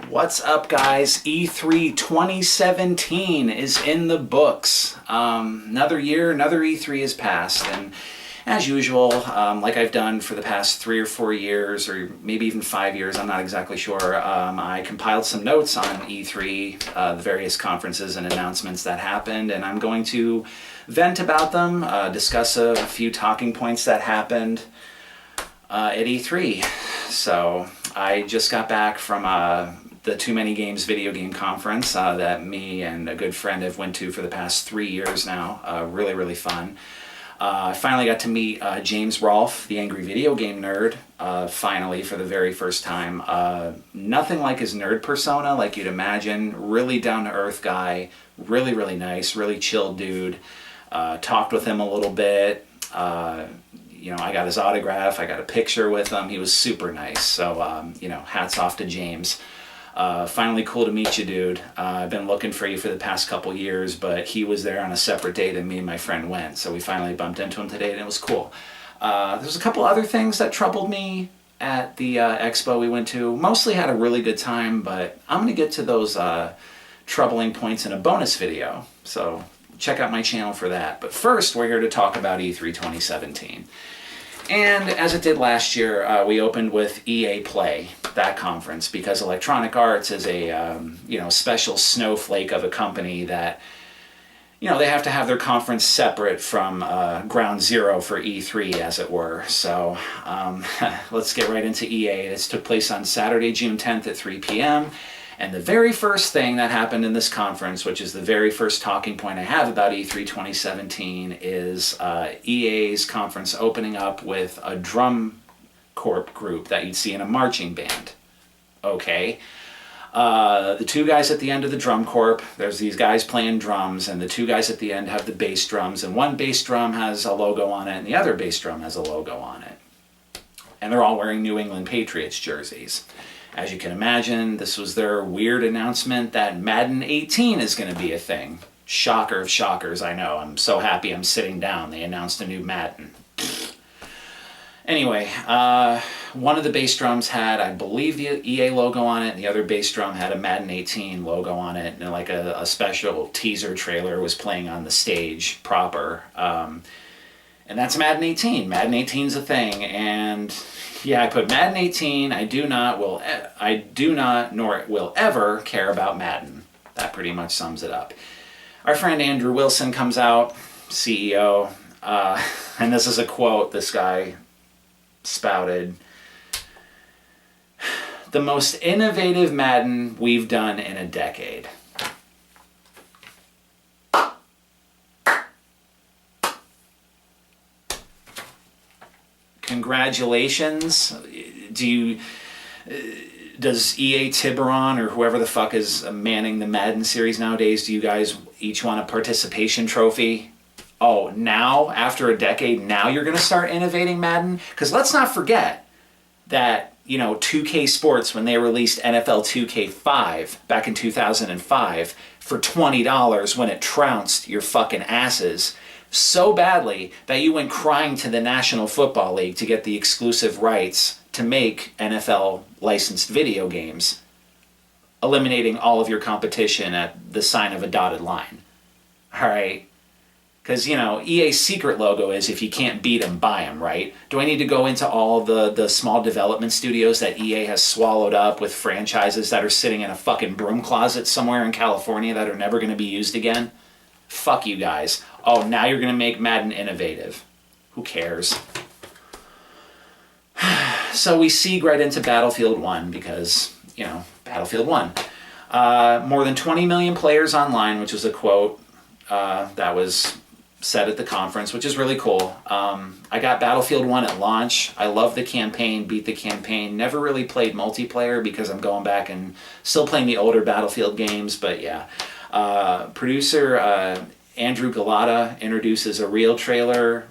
What's up, guys? E3 2017 is in the books. Another year, another E3 has passed, and as usual, like I've done for the past 3 or 4 years, or maybe even 5 years, I'm not exactly sure, I compiled some notes on E3, the various conferences and announcements that happened, and I'm going to vent about them, discuss a few talking points that happened at E3. So I just got back from the Too Many Games video game conference that me and a good friend have went to for the past 3 years now. Really, really fun. I finally got to meet James Rolfe, the Angry Video Game Nerd, finally for the very first time. Nothing like his nerd persona, like you'd imagine. Really down-to-earth guy, really, really nice, really chill dude. Talked with him a little bit. I got his autograph, I got a picture with him. He was super nice. So, hats off to James. Finally cool to meet you, dude. I've been looking for you for the past couple years, but he was there on a separate day than me and my friend went, so we finally bumped into him today, and it was cool. There's a couple other things that troubled me at the expo we went to. Mostly had a really good time, but I'm going to get to those troubling points in a bonus video, so check out my channel for that. But first, we're here to talk about E3 2017. And as it did last year, we opened with EA Play, that conference, because Electronic Arts is a special snowflake of a company that, they have to have their conference separate from ground zero for E3, as it were. So let's get right into EA. This took place on Saturday, June 10th at 3 p.m. And the very first thing that happened in this conference, which is the very first talking point I have about E3 2017, is EA's conference opening up with a drum corp group that you'd see in a marching band. Okay. The two guys at the end of the drum corp, there's these guys playing drums, and the two guys at the end have the bass drums, and one bass drum has a logo on it, and the other bass drum has a logo on it. And they're all wearing New England Patriots jerseys. As you can imagine, this was their weird announcement that Madden 18 is going to be a thing. Shocker of shockers, I know. I'm so happy I'm sitting down. They announced a new Madden. Anyway, one of the bass drums had, I believe, the EA logo on it, and the other bass drum had a Madden 18 logo on it, and like a special teaser trailer was playing on the stage proper. And that's Madden 18. Madden 18's a thing, and yeah, I put Madden 18. I do not nor will ever care about Madden. That pretty much sums it up. Our friend Andrew Wilson comes out, CEO, and this is a quote this guy spouted. "The most innovative Madden we've done in a decade." Congratulations. Does EA Tiburon or whoever the fuck is manning the Madden series nowadays, do you guys each want a participation trophy? Oh, now, after a decade, now you're going to start innovating Madden? Because let's not forget that, 2K Sports, when they released NFL 2K5 back in 2005 for $20 when it trounced your fucking asses so badly that you went crying to the National Football League to get the exclusive rights to make NFL licensed video games, eliminating all of your competition at the sign of a dotted line. All right? Because, EA's secret logo is, if you can't beat them, buy them, right? Do I need to go into all the small development studios that EA has swallowed up with franchises that are sitting in a fucking broom closet somewhere in California that are never going to be used again? Fuck you guys. Oh, now you're going to make Madden innovative. Who cares? So we segue right into Battlefield 1 because, Battlefield 1. More than 20 million players online, which was a quote that was said at the conference, which is really cool. I got Battlefield 1 at launch. I love the campaign, beat the campaign. Never really played multiplayer because I'm going back and still playing the older Battlefield games, but yeah. Producer Andrew Galata introduces a reel trailer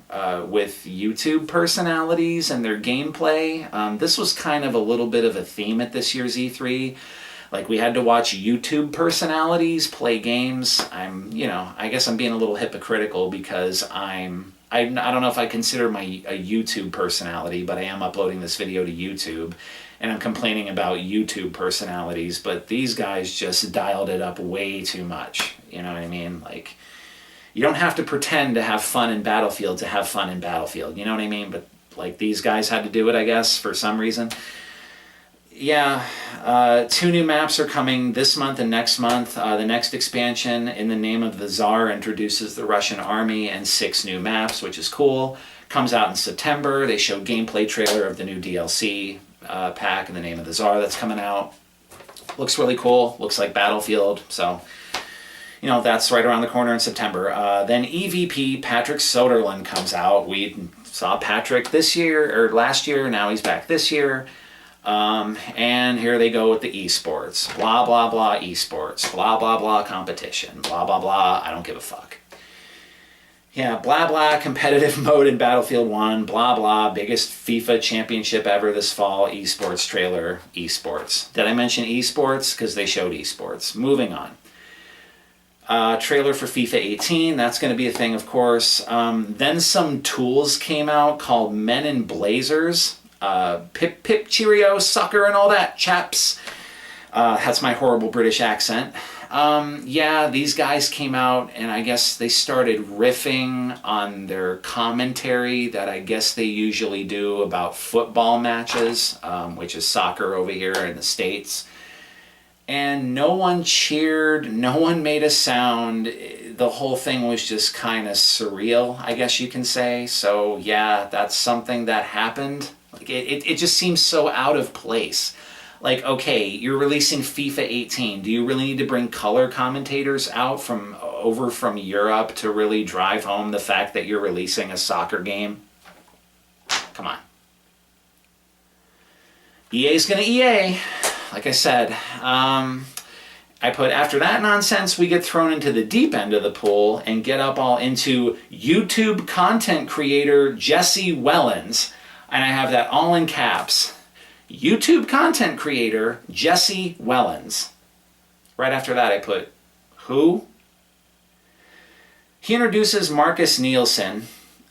with YouTube personalities and their gameplay. This was kind of a little bit of a theme at this year's E3. Like, we had to watch YouTube personalities play games. I guess I'm being a little hypocritical because I don't know if I consider a YouTube personality, but I am uploading this video to YouTube. and I'm complaining about YouTube personalities, but these guys just dialed it up way too much. You know what I mean? Like, you don't have to pretend to have fun in Battlefield to have fun in Battlefield. You know what I mean? But like, these guys had to do it, I guess, for some reason. Yeah, 2 new maps are coming this month and next month. The next expansion, In the Name of the Tsar, introduces the Russian army and 6 new maps, which is cool. Comes out in September. They showed gameplay trailer of the new DLC pack, In the Name of the Tsar, that's coming out. Looks really cool. Looks like Battlefield. So, you know, that's right around the corner in September. Then EVP Patrick Soderlund comes out. We saw Patrick this year, or last year. Now he's back this year. And here they go with the esports. Blah, blah, blah, esports. Blah, blah, blah, competition. Blah, blah, blah, I don't give a fuck. Yeah, blah, blah, competitive mode in Battlefield 1. Blah, blah, biggest FIFA championship ever this fall. Esports trailer. Esports. Did I mention esports? Because they showed esports. Moving on. Trailer for FIFA 18. That's going to be a thing, of course. Then some tools came out called Men in Blazers. Pip, pip, cheerio, sucker, and all that, chaps. That's my horrible British accent. Yeah, these guys came out, and I guess they started riffing on their commentary that I guess they usually do about football matches, which is soccer over here in the States. And no one cheered, no one made a sound. The whole thing was just kind of surreal, I guess you can say. So yeah, that's something that happened. Like it just seems so out of place. Like, okay, you're releasing FIFA 18. Do you really need to bring color commentators out from over from Europe to really drive home the fact that you're releasing a soccer game? Come on. EA's gonna EA. Like I said, I put, after that nonsense, we get thrown into the deep end of the pool and get up all into YouTube content creator Jesse Wellens. And I have that all in caps. YouTube content creator Jesse Wellens. Right after that, I put, who? He introduces Marcus Nielsen,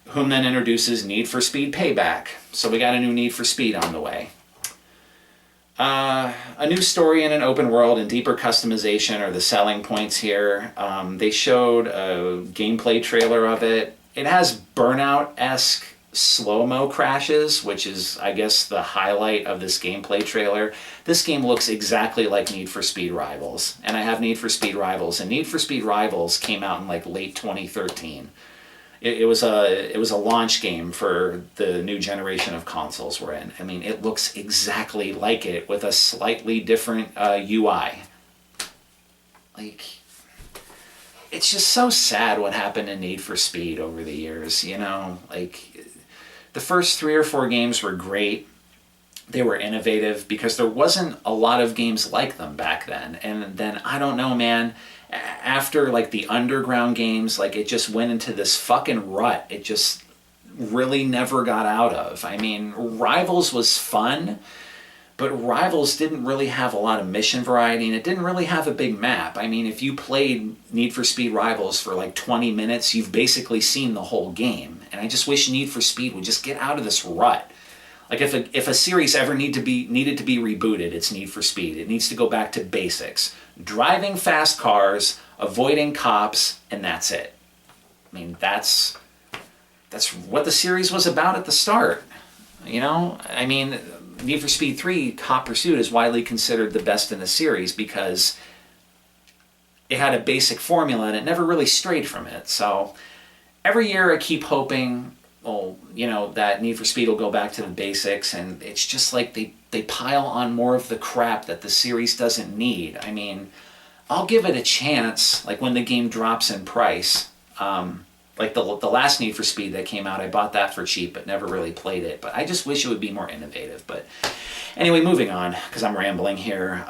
whom then introduces Need for Speed Payback. So we got a new Need for Speed on the way. A new story in an open world and deeper customization are the selling points here. They showed a gameplay trailer of it. It has Burnout-esque slow-mo crashes, which is, I guess, the highlight of this gameplay trailer. This game looks exactly like Need for Speed Rivals, and I have Need for Speed Rivals, and Need for Speed Rivals came out in like late 2013. It was a launch game for the new generation of consoles we're in. I mean, it looks exactly like it with a slightly different UI. Like, it's just so sad what happened in Need for Speed over the years, you know? Like, the first 3 or 4 games were great. They were innovative because there wasn't a lot of games like them back then. And then, I don't know, man, after like the underground games, like it just went into this fucking rut. It just really never got out of. I mean, Rivals was fun, but Rivals didn't really have a lot of mission variety, and it didn't really have a big map. I mean, if you played Need for Speed Rivals for like 20 minutes, you've basically seen the whole game. And I just wish Need for Speed would just get out of this rut. Like if a series ever needed to be rebooted, it's Need for Speed. It needs to go back to basics. Driving fast cars, avoiding cops, and that's it. I mean, that's what the series was about at the start. You know? I mean, Need for Speed 3, Hot Pursuit, is widely considered the best in the series because it had a basic formula and it never really strayed from it. So every year I keep hoping, well, you know, that Need for Speed will go back to the basics, and it's just like they pile on more of the crap that the series doesn't need. I mean, I'll give it a chance, like when the game drops in price. Like the last Need for Speed that came out, I bought that for cheap, but never really played it. But I just wish it would be more innovative. But anyway, moving on, because I'm rambling here.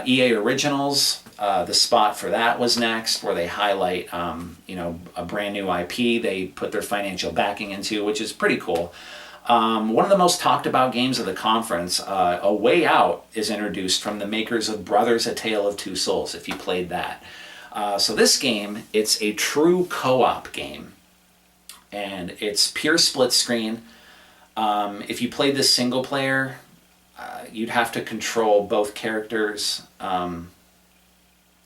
EA Originals, the spot for that was next, where they highlight, you know, a brand new IP they put their financial backing into, which is pretty cool. One of the most talked about games of the conference, A Way Out, is introduced from the makers of Brothers: A Tale of Two Souls, if you played that. So this game, it's a true co-op game, and it's pure split screen. If you played this single player, you'd have to control both characters.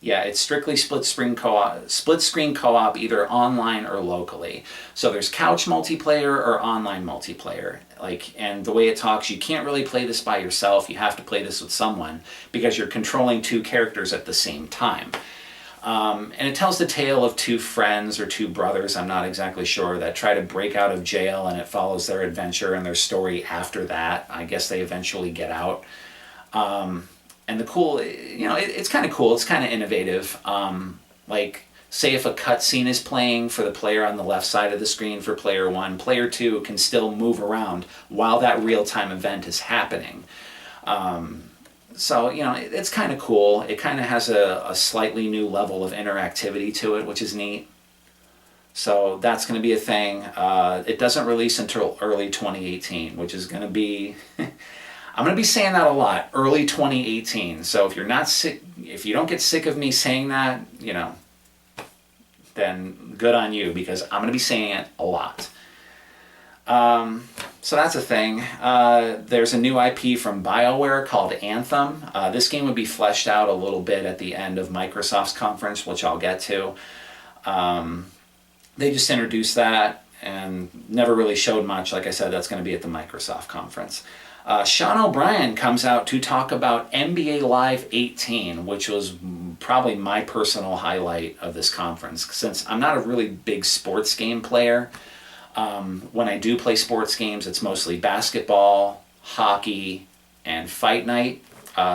Yeah, it's strictly split screen co-op, either online or locally. So there's couch multiplayer or online multiplayer. Like, and the way it talks, you can't really play this by yourself. You have to play this with someone because you're controlling two characters at the same time. And it tells the tale of two friends or two brothers, I'm not exactly sure, that try to break out of jail, and it follows their adventure and their story after that. I guess they eventually get out. And the cool, it's kind of cool. It's kind of innovative. Like, say if a cutscene is playing for the player on the left side of the screen for player one, player two can still move around while that real-time event is happening. So, it's kind of cool. It kind of has a slightly new level of interactivity to it, which is neat. So that's going to be a thing. It doesn't release until early 2018, which is going to be... I'm going to be saying that a lot, early 2018. So if you're not sick, if you don't get sick of me saying that, then good on you, because I'm going to be saying it a lot. So that's a thing. There's a new IP from BioWare called Anthem. This game would be fleshed out a little bit at the end of Microsoft's conference, which I'll get to. They just introduced that and never really showed much. Like I said, that's going to be at the Microsoft conference. Sean O'Brien comes out to talk about NBA Live 18, which was probably my personal highlight of this conference, since I'm not a really big sports game player. When I do play sports games, it's mostly basketball, hockey, and Fight Night.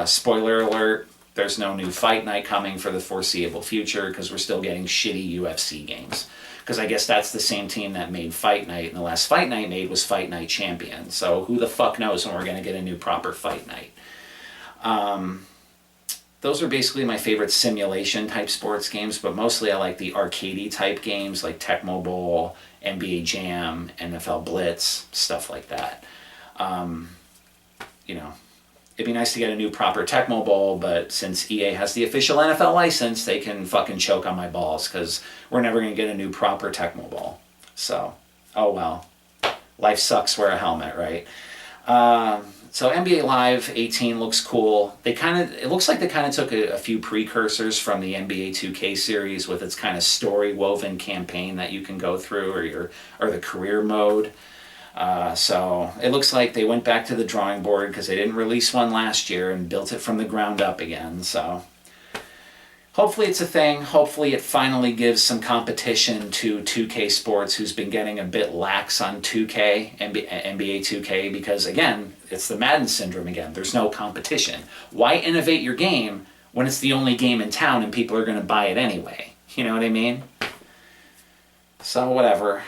Spoiler alert, there's no new Fight Night coming for the foreseeable future because we're still getting shitty UFC games. Because I guess that's the same team that made Fight Night, and the last Fight Night made was Fight Night Champion. So who the fuck knows when we're going to get a new proper Fight Night. Those are basically my favorite simulation type sports games, but mostly I like the arcadey type games like Tecmo Bowl, NBA Jam, NFL Blitz, stuff like that. It'd be nice to get a new proper Tecmo Bowl, but since EA has the official NFL license, they can fucking choke on my balls, because we're never going to get a new proper Tecmo Bowl. So, oh well. Life sucks, wear a helmet, right? So NBA Live 18 looks cool. It looks like they kind of took a few precursors from the NBA 2K series with its kind of story-woven campaign that you can go through, or the career mode. So it looks like they went back to the drawing board because they didn't release one last year and built it from the ground up again. So hopefully it's a thing. Hopefully it finally gives some competition to 2K Sports, who's been getting a bit lax on 2K, NBA 2K, because again, it's the Madden syndrome again. There's no competition. Why innovate your game when it's the only game in town and people are going to buy it anyway? You know what I mean? So whatever.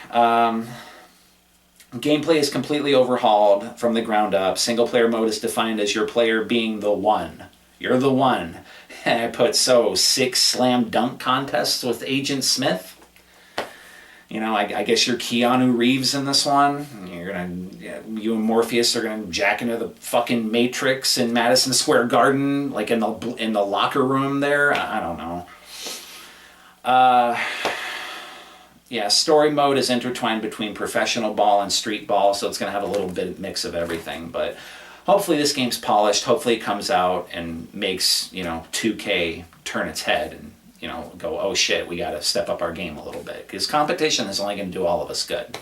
Gameplay is completely overhauled from the ground up. Single player mode is defined as your player being the one. You're the one. And I put 6 slam dunk contests with Agent Smith. I guess you're Keanu Reeves in this one. You and Morpheus are gonna jack into the fucking Matrix in Madison Square Garden, like in the locker room there. I don't know. Yeah, story mode is intertwined between professional ball and street ball, so it's going to have a little bit of mix of everything. But hopefully this game's polished. Hopefully it comes out and makes, 2K turn its head and, go, oh shit, we got to step up our game a little bit. Because competition is only going to do all of us good.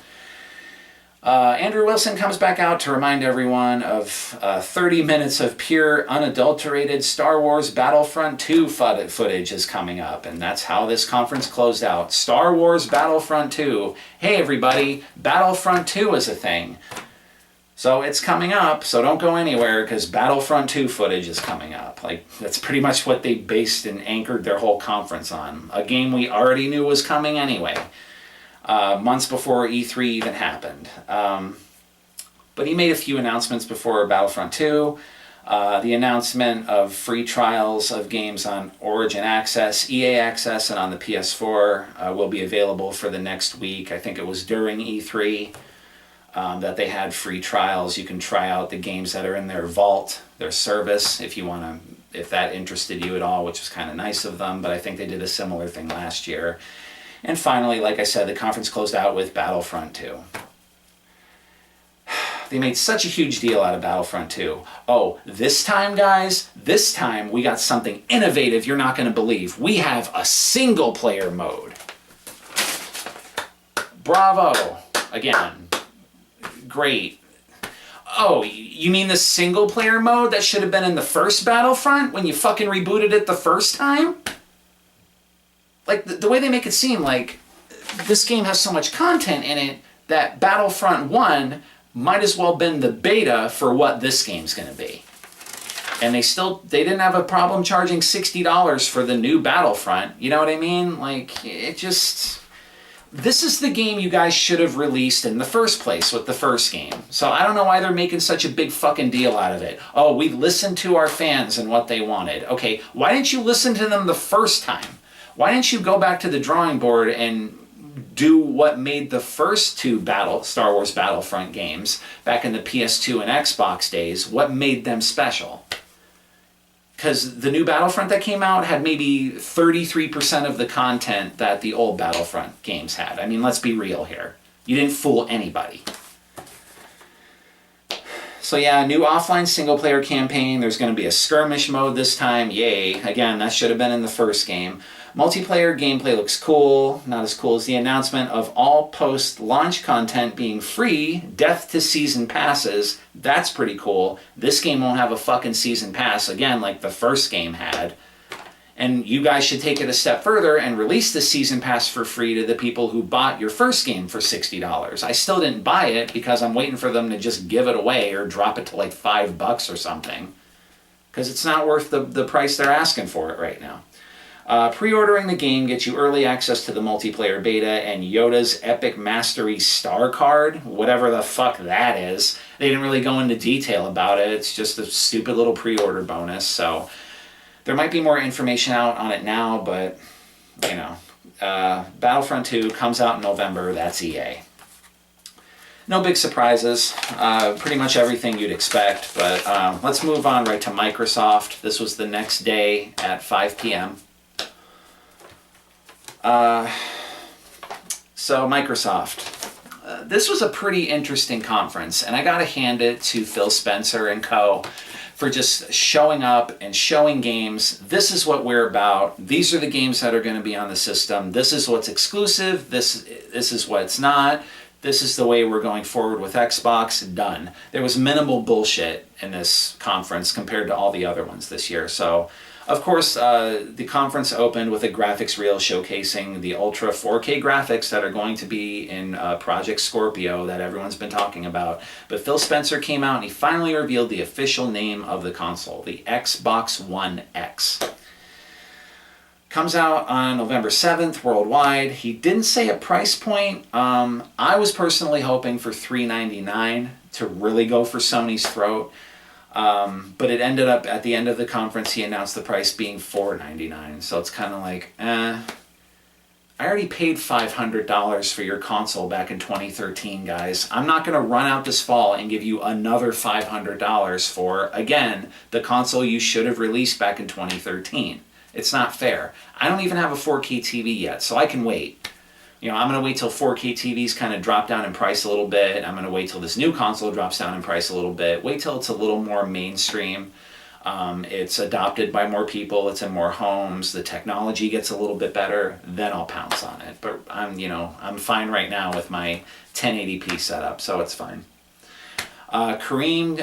Andrew Wilson comes back out to remind everyone of 30 minutes of pure, unadulterated Star Wars Battlefront 2 footage is coming up, and that's how this conference closed out. Star Wars Battlefront 2. Hey everybody, Battlefront 2 is a thing. So it's coming up, so don't go anywhere, because Battlefront 2 footage is coming up. That's pretty much what they based and anchored their whole conference on. A game we already knew was coming anyway. Months before E3 even happened. But he made a few announcements before Battlefront 2. The announcement of free trials of games on Origin Access, EA Access, and on the PS4 will be available for the next week. I think it was during E3 that they had free trials. You can try out the games that are in their vault, their service, if that interested you at all, which was kind of nice of them. But I think they did a similar thing last year. And finally, like I said, the conference closed out with Battlefront 2. they made such a huge deal out of Battlefront 2. Oh, this time, guys, this time we got something innovative you're not going to believe. We have a single player mode. Bravo. Again, great. Oh, you mean the single player mode that should have been in the first Battlefront when you fucking rebooted it the first time? Like, the way they make it seem like this game has so much content in it that Battlefront 1 might as well been the beta for what this game's going to be. And they didn't have a problem charging $60 for the new Battlefront. You know what I mean? Like, it just... This is the game you guys should have released in the first place with the first game. So I don't know why they're making such a big fucking deal out of it. Oh, we listened to our fans and what they wanted. Okay, why didn't you listen to them the first time? Why didn't you go back to the drawing board and do what made the first two Star Wars Battlefront games back in the PS2 and Xbox days, what made them special? Because the new Battlefront that came out had maybe 33% of the content that the old Battlefront games had. I mean, let's be real here. You didn't fool anybody. So yeah, new offline single-player campaign. There's going to be a skirmish mode this time. Yay. Again, that should have been in the first game. Multiplayer gameplay looks cool. Not as cool as the announcement of all post-launch content being free. Death to season passes. That's pretty cool. This game won't have a fucking season pass, again, like the first game had. And you guys should take it a step further and release the season pass for free to the people who bought your first game for $60. I still didn't buy it because I'm waiting for them to just give it away or drop it to like $5 or something. Because it's not worth the price they're asking for it right now. Pre-ordering the game gets you early access to the multiplayer beta and Yoda's Epic Mastery Star Card, whatever the fuck that is. They didn't really go into detail about it. It's just a stupid little pre-order bonus. So there might be more information out on it now, but, you know, Battlefront 2 comes out in November. That's EA. No big surprises. Pretty much everything you'd expect, but let's move on right to Microsoft. This was the next day at 5 p.m. So Microsoft, this was a pretty interesting conference, and I gotta hand it to Phil Spencer and co. for just showing up and showing games. This is what we're about. These are the games that are going to be on the system. This is what's exclusive. This is what's not. This is the way we're going forward with Xbox. Done. There was minimal bullshit in this conference compared to all the other ones this year. So, of course, the conference opened with a graphics reel showcasing the Ultra 4K graphics that are going to be in Project Scorpio that everyone's been talking about. But Phil Spencer came out and he finally revealed the official name of the console, the Xbox One X. Comes out on November 7th worldwide. He didn't say a price point. I was personally hoping for $399 to really go for Sony's throat. But it ended up, at the end of the conference, he announced the price being $499. So it's kind of like, I already paid $500 for your console back in 2013, guys. I'm not going to run out this fall and give you another $500 for, again, the console you should have released back in 2013. It's not fair. I don't even have a 4K TV yet, so I can wait. You know, I'm going to wait till 4K TVs kind of drop down in price a little bit. I'm going to wait till this new console drops down in price a little bit. Wait till it's a little more mainstream. It's adopted by more people. It's in more homes. The technology gets a little bit better. Then I'll pounce on it. But I'm fine right now with my 1080p setup, so it's fine. Kareem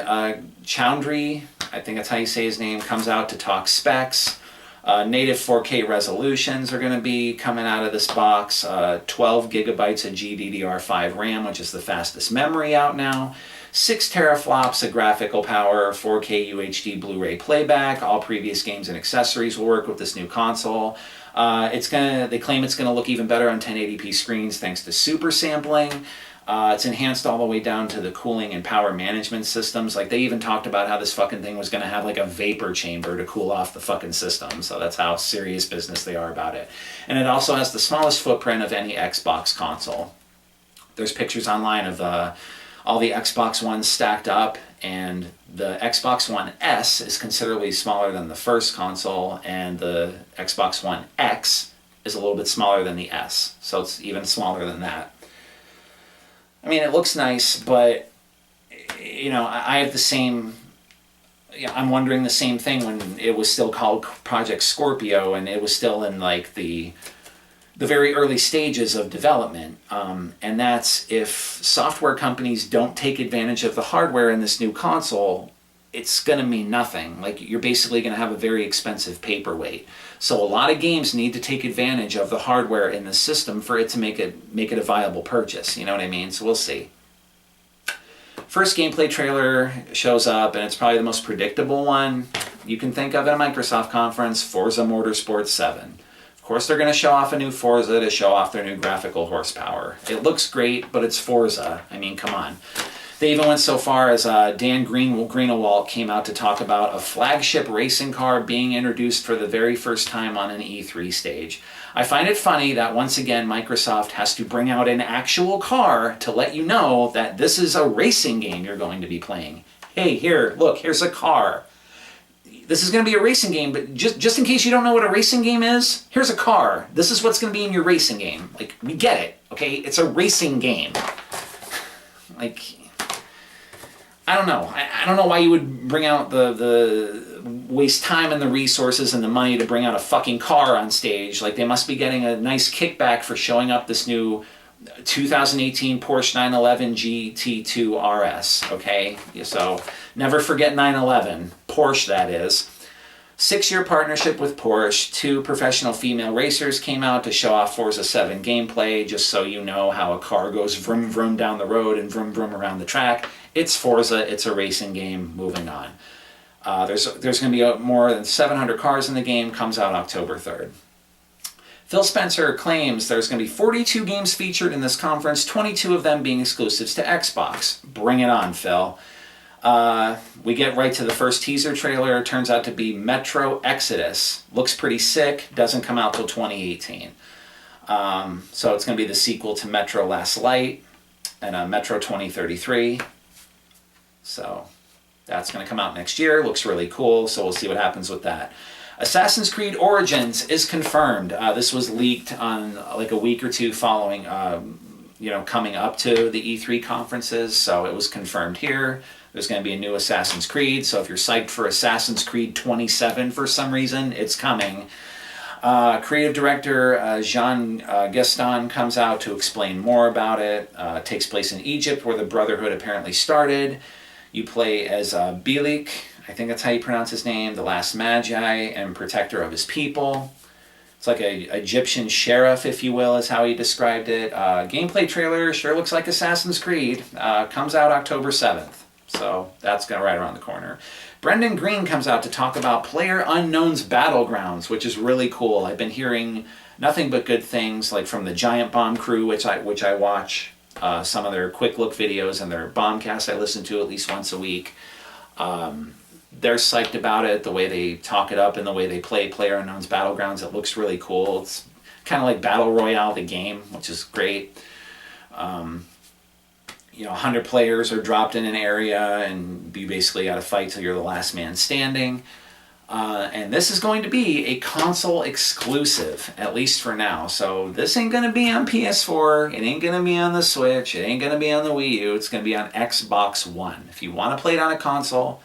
Chowdhury, I think that's how you say his name, comes out to talk specs. Native 4K resolutions are going to be coming out of this box. 12 gigabytes of GDDR5 RAM, which is the fastest memory out now. 6 teraflops of graphical power, 4K UHD Blu-ray playback. All previous games and accessories will work with this new console. They claim it's going to look even better on 1080p screens thanks to super sampling. It's enhanced all the way down to the cooling and power management systems. Like, they even talked about how this fucking thing was going to have like a vapor chamber to cool off the fucking system. So that's how serious business they are about it. And it also has the smallest footprint of any Xbox console. There's pictures online of all the Xbox Ones stacked up, and the Xbox One S is considerably smaller than the first console, and the Xbox One X is a little bit smaller than the S. So it's even smaller than that. I mean, it looks nice, but I have the same. I'm wondering the same thing when it was still called Project Scorpio and it was still in like the very early stages of development. And that's if software companies don't take advantage of the hardware in this new console, it's going to mean nothing. Like, you're basically going to have a very expensive paperweight. So a lot of games need to take advantage of the hardware in the system for it to make it a viable purchase. You know what I mean? So we'll see. First gameplay trailer shows up, and it's probably the most predictable one you can think of at a Microsoft conference, Forza Motorsport 7. Of course, they're going to show off a new Forza to show off their new graphical horsepower. It looks great, but it's Forza. I mean, come on. They even went so far as Dan Greenewalt came out to talk about a flagship racing car being introduced for the very first time on an E3 stage. I find it funny that once again Microsoft has to bring out an actual car to let you know that this is a racing game you're going to be playing. Hey, here, look, here's a car. This is going to be a racing game, but just in case you don't know what a racing game is, here's a car. This is what's going to be in your racing game. Like, we get it, okay? It's a racing game. Like, I don't know. I don't know why you would bring out the waste time and the resources and the money to bring out a fucking car on stage. Like, they must be getting a nice kickback for showing up this new 2018 Porsche 911 GT2 RS, okay? So, never forget 911. Porsche, that is. 6-year partnership with Porsche. 2 professional female racers came out to show off Forza 7 gameplay, just so you know how a car goes vroom vroom down the road and vroom vroom around the track. It's Forza, it's a racing game, moving on. There's going to be more than 700 cars in the game, comes out October 3rd. Phil Spencer claims there's going to be 42 games featured in this conference, 22 of them being exclusives to Xbox. Bring it on, Phil. We get right to the first teaser trailer. It turns out to be Metro Exodus. Looks pretty sick, doesn't come out till 2018. So it's going to be the sequel to Metro Last Light and Metro 2033. So that's going to come out next year. Looks really cool, so we'll see what happens with that. Assassin's Creed Origins is confirmed. This was leaked on like a week or two following, coming up to the E3 conferences, so it was confirmed here. There's going to be a new Assassin's Creed, so if you're psyched for Assassin's Creed 27 for some reason, it's coming. Creative director Jean Gaston comes out to explain more about it. It takes place in Egypt, where the Brotherhood apparently started. You play as Bilik, I think that's how you pronounce his name, the last Magi and protector of his people. It's like a Egyptian sheriff, if you will, is how he described it. Gameplay trailer sure looks like Assassin's Creed. Comes out October 7th. So that's right around the corner. Brendan Green comes out to talk about PlayerUnknown's Battlegrounds, which is really cool. I've been hearing nothing but good things, like from the Giant Bomb crew, which I watch. Some of their quick look videos and their bombcasts I listen to at least once a week. They're psyched about it, the way they talk it up and the way they play PlayerUnknown's Battlegrounds. It looks really cool. It's kind of like Battle Royale, the game, which is great. 100 players are dropped in an area and you basically got to fight till you're the last man standing. And this is going to be a console exclusive, at least for now. So this ain't going to be on PS4, it ain't going to be on the Switch, it ain't going to be on the Wii U, it's going to be on Xbox One. If you want to play it on a console,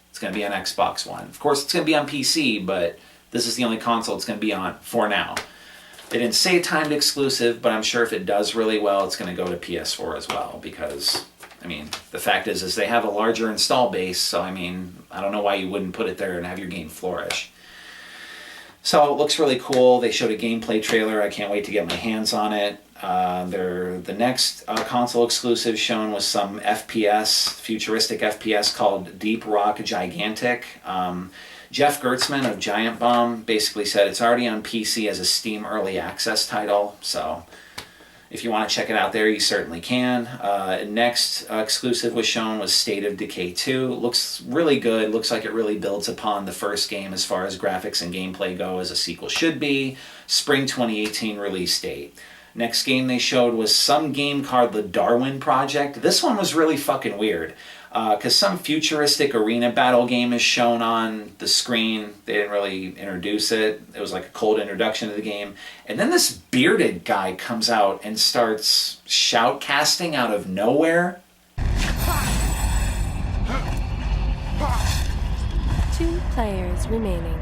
it's going to be on Xbox One. Of course, it's going to be on PC, but this is the only console it's going to be on for now. They didn't say timed exclusive, but I'm sure if it does really well, it's going to go to PS4 as well, because, the fact is they have a larger install base, so, I don't know why you wouldn't put it there and have your game flourish. So, it looks really cool. They showed a gameplay trailer. I can't wait to get my hands on it. The next console exclusive shown was some FPS, futuristic FPS called Deep Rock Gigantic. Jeff Gertzman of Giant Bomb basically said it's already on PC as a Steam Early Access title, so if you want to check it out there, you certainly can. Next exclusive was shown was State of Decay 2. Looks really good. Looks like it really builds upon the first game as far as graphics and gameplay go, as a sequel should be. Spring 2018 release date. Next game they showed was some game called The Darwin Project. This one was really fucking weird. Because some futuristic arena battle game is shown on the screen. They didn't really introduce it. It was like a cold introduction to the game. And then this bearded guy comes out and starts shoutcasting out of nowhere. players remaining.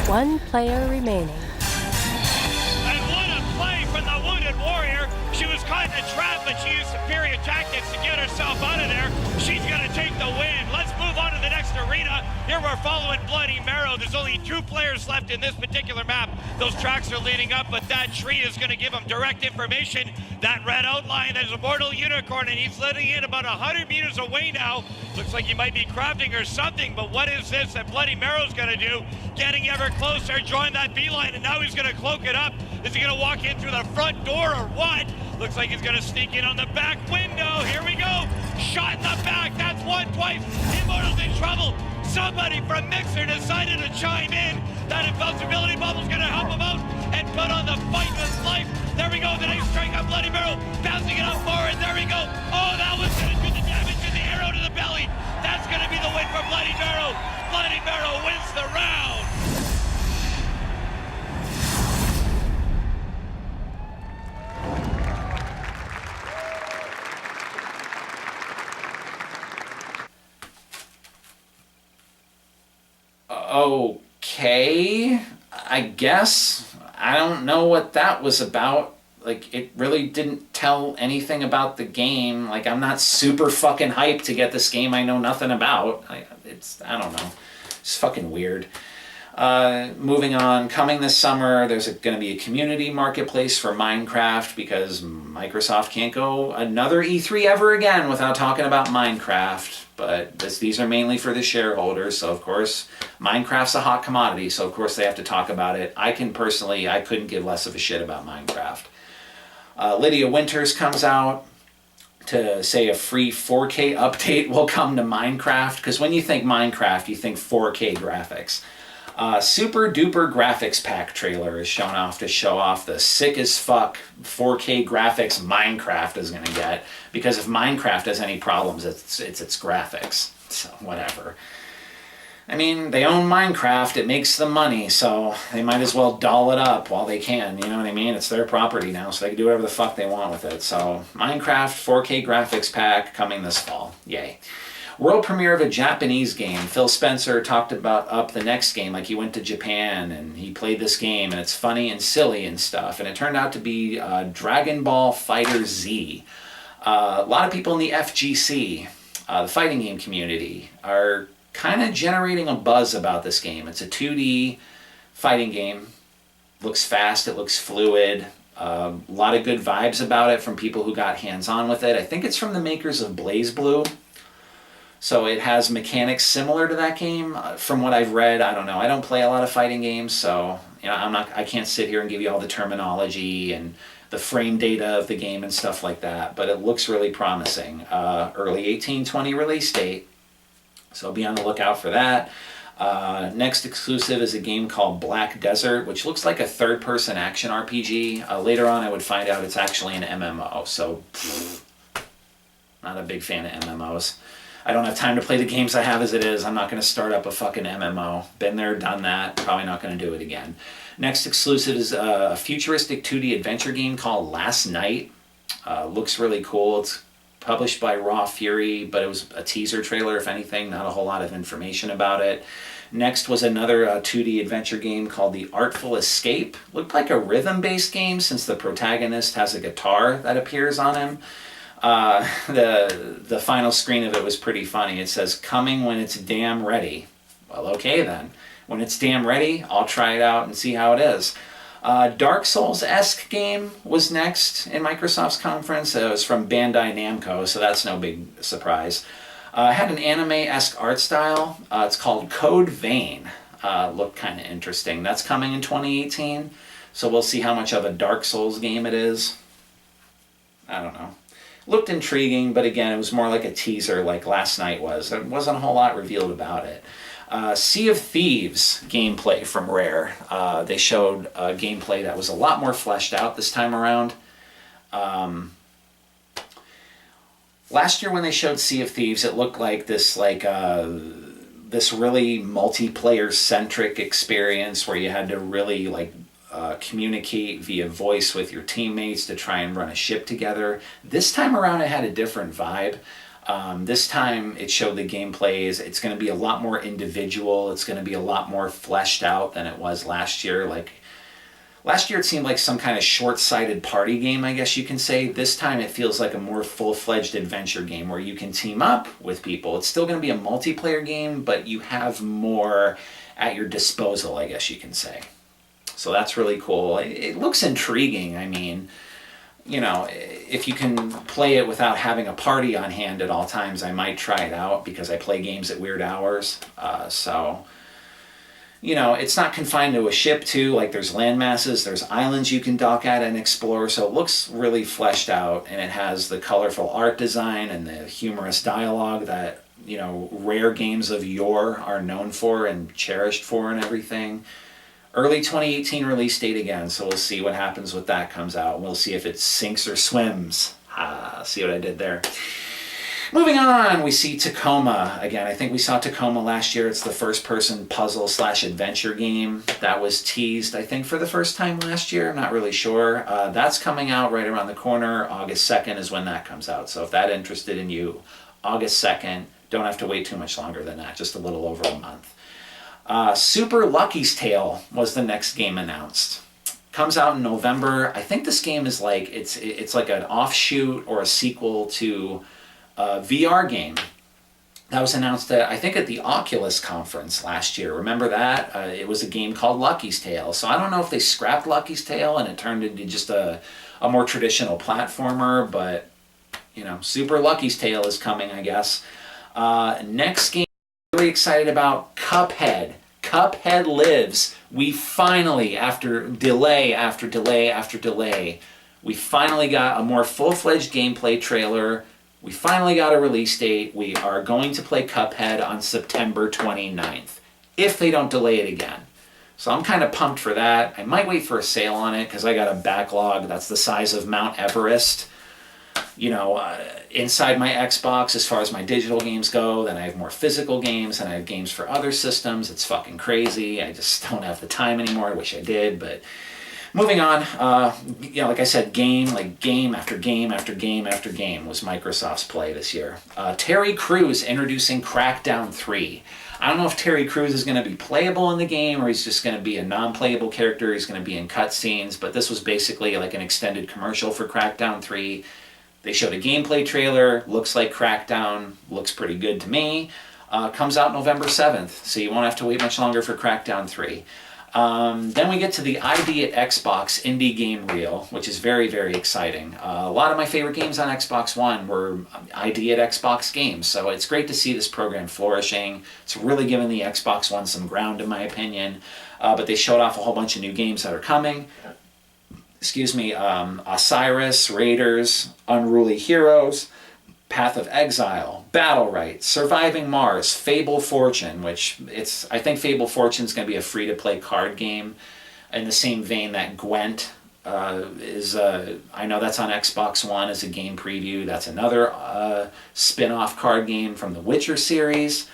One player remaining. And what a play from the Wounded Warrior. She was caught in a trap, but she used superior tactics to get herself out of there. She's going to take the win. Let's move on to the next arena. Here we're following Bloody Marrow. There's only 2 players left in this particular map. Those tracks are leading up, but that tree is going to give them direct information. That red outline, there's a mortal unicorn, and he's letting in about 100 meters away now. Looks like he might be crafting or something, but what is this that Bloody Marrow's going to do? Getting ever closer, drawing that beeline, and now he's going to cloak it up. Is he going to walk in through the front door or what? Looks like he's going to sneak in on the back window. Here we go. Shot in the back. That's one, twice. Immortal's in trouble. Somebody from Mixer decided to chime in. That invincibility bubble's going to help him out and put on the fight with life. There we go. The nice strike on Bloody Marrow. Bouncing it up forward. There we go. Oh, that was going to do the damage to the arrow to the belly. That's going to be the win for Bloody Marrow. Bloody Marrow wins the round. Okay, I guess. I don't know what that was about. Like, it really didn't tell anything about the game. Like, I'm not super fucking hyped to get this game I know nothing about. I don't know. It's fucking weird. Moving on, coming this summer, there's going to be a community marketplace for Minecraft because Microsoft can't go another E3 ever again without talking about Minecraft. But these are mainly for the shareholders, so of course, Minecraft's a hot commodity, so of course they have to talk about it. I couldn't give less of a shit about Minecraft. Lydia Winters comes out to say a free 4K update will come to Minecraft, because when you think Minecraft, you think 4K graphics. Super duper graphics pack trailer is shown off to show off the sick as fuck 4K graphics Minecraft is going to get, because if Minecraft has any problems, it's its graphics. So whatever. I mean, they own Minecraft, it makes them money, so they might as well doll it up while they can, you know what I mean? It's their property now, so they can do whatever the fuck they want with it. So Minecraft 4K graphics pack coming this fall. Yay. World premiere of a Japanese game. Phil Spencer talked about up the next game, like he went to Japan and he played this game and it's funny and silly and stuff. And it turned out to be Dragon Ball Fighter Z. A lot of people in the FGC, the fighting game community, are kind of generating a buzz about this game. It's a 2D fighting game. Looks fast, it looks fluid. A lot of good vibes about it from people who got hands-on with it. I think it's from the makers of BlazBlue. So it has mechanics similar to that game. From what I've read, I don't know. I don't play a lot of fighting games, so I can't sit here and give you all the terminology and the frame data of the game and stuff like that. But it looks really promising. Early 1820 release date, so be on the lookout for that. Next exclusive is a game called Black Desert, which looks like a third-person action RPG. Later on, I would find out it's actually an MMO. So, not a big fan of MMOs. I don't have time to play the games I have as it is. I'm not going to start up a fucking MMO. Been there, done that. Probably not going to do it again. Next exclusive is a futuristic 2D adventure game called Last Night. Looks really cool. It's published by Raw Fury, but it was a teaser trailer, if anything. Not a whole lot of information about it. Next was another 2D adventure game called The Artful Escape. Looked like a rhythm-based game since the protagonist has a guitar that appears on him. The final screen of it was pretty funny. It says, "Coming when it's damn ready." Well, okay then. When it's damn ready, I'll try it out and see how it is. Dark Souls-esque game was next in Microsoft's conference. It was from Bandai Namco, so that's no big surprise. It had an anime-esque art style. It's called Code Vein. Looked kind of interesting. That's coming in 2018, so we'll see how much of a Dark Souls game it is. I don't know. Looked intriguing, but again, it was more like a teaser like Last Night was. There wasn't a whole lot revealed about it. Sea of Thieves gameplay from Rare. They showed gameplay that was a lot more fleshed out this time around. Last year when they showed Sea of Thieves, it looked like this this really multiplayer-centric experience where you had to really communicate via voice with your teammates to try and run a ship together. This time around, it had a different vibe. This time, it showed the gameplays. It's going to be a lot more individual. It's going to be a lot more fleshed out than it was last year. Like, last year, it seemed like some kind of short-sighted party game, I guess you can say. This time, it feels like a more full-fledged adventure game where you can team up with people. It's still going to be a multiplayer game, but you have more at your disposal, I guess you can say. So that's really cool. It looks intriguing. I mean, you know, if you can play it without having a party on hand at all times, I might try it out because I play games at weird hours. So, you know, it's not confined to a ship too. Like, there's land masses, there's islands you can dock at and explore. So it looks really fleshed out, and it has the colorful art design and the humorous dialogue that, you know, rare games of yore are known for and cherished for and everything. Early 2018 release date again, so we'll see what happens when that comes out. We'll see if it sinks or swims. See what I did there? Moving on, we see Tacoma again. I think we saw Tacoma last year. It's the first-person puzzle/adventure game that was teased, I think, for the first time last year. I'm not really sure. That's coming out right around the corner. August 2nd is when that comes out. So if that interested in you, August 2nd, don't have to wait too much longer than that, just a little over a month. Super Lucky's Tale was the next game announced. Comes out in November. I think this game is like, it's like an offshoot or a sequel to a VR game that was announced I think at the Oculus conference last year. Remember that? It was a game called Lucky's Tale. So I don't know if they scrapped Lucky's Tale and it turned into just a more traditional platformer, but, you know, Super Lucky's Tale is coming, I guess. Next game I'm really excited about, Cuphead. Cuphead lives. We finally, after delay after delay after delay, we finally got a more full-fledged gameplay trailer. We finally got a release date. We are going to play Cuphead on September 29th, if they don't delay it again. So I'm kind of pumped for that. I might wait for a sale on it because I got a backlog that's the size of Mount Everest. You know, inside my Xbox, as far as my digital games go, then I have more physical games, and I have games for other systems. It's fucking crazy. I just don't have the time anymore. I wish I did, but moving on. You know, like I said, game after game after game after game was Microsoft's play this year. Terry Crews introducing Crackdown 3. I don't know if Terry Crews is going to be playable in the game or he's just going to be a non-playable character. He's going to be in cutscenes, but this was basically like an extended commercial for Crackdown 3. They showed a gameplay trailer, looks like Crackdown, looks pretty good to me. Comes out November 7th, so you won't have to wait much longer for Crackdown 3. Then we get to the ID at Xbox Indie Game Reel, which is very, very exciting. A lot of my favorite games on Xbox One were ID at Xbox games, so it's great to see this program flourishing. It's really given the Xbox One some ground, in my opinion. But they showed off a whole bunch of new games that are coming. Osiris, Raiders, Unruly Heroes, Path of Exile, Battle Right, Surviving Mars, Fable Fortune, I think Fable Fortune is going to be a free-to-play card game in the same vein that Gwent is. I know that's on Xbox One as a game preview. That's another spin-off card game from the Witcher series.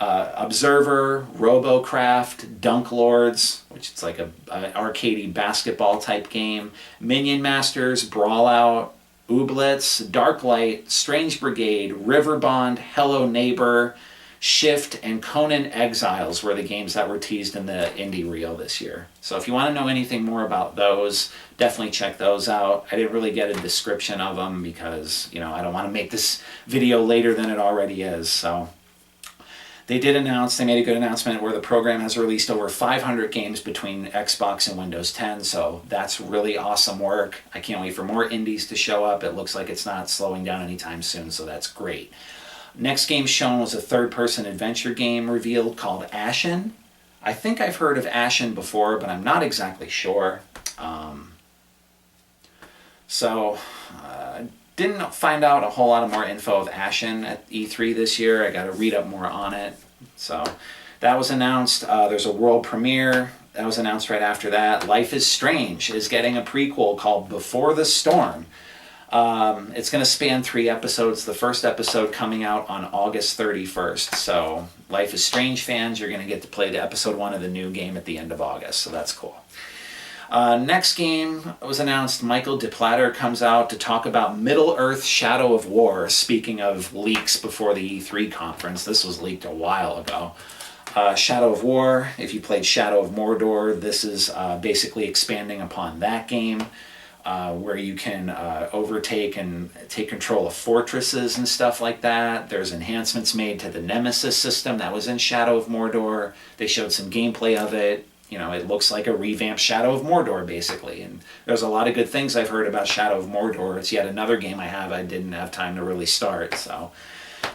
Observer, Robocraft, Dunk Lords, which it's like an arcadey basketball type game, Minion Masters, Brawlout, Ooblets, Darklight, Strange Brigade, Riverbond, Hello Neighbor, Shift, and Conan Exiles were the games that were teased in the Indie Reel this year. So if you want to know anything more about those, definitely check those out. I didn't really get a description of them because, you know, I don't want to make this video later than it already is, so they made a good announcement where the program has released over 500 games between Xbox and Windows 10, so that's really awesome work. I can't wait for more indies to show up. It looks like it's not slowing down anytime soon, so that's great. Next game shown was a third-person adventure game revealed called Ashen. I think I've heard of Ashen before, but I'm not exactly sure. Didn't find out a whole lot of more info of Ashen at E3 this year. I got to read up more on it. So that was announced. There's a world premiere that was announced right after that. Life is Strange is getting a prequel called Before the Storm. It's going to span 3 episodes. The first episode coming out on August 31st. So Life is Strange fans, you're going to get to play the episode 1 of the new game at the end of August. So that's cool. Next game was announced. Michael DePlatter comes out to talk about Middle-earth: Shadow of War. Speaking of leaks before the E3 conference, this was leaked a while ago. Shadow of War, if you played Shadow of Mordor, this is basically expanding upon that game, where you can overtake and take control of fortresses and stuff like that. There's enhancements made to the Nemesis system that was in Shadow of Mordor. They showed some gameplay of it. You know, it looks like a revamped Shadow of Mordor, basically. And there's a lot of good things I've heard about Shadow of Mordor. It's yet another game I didn't have time to really start. So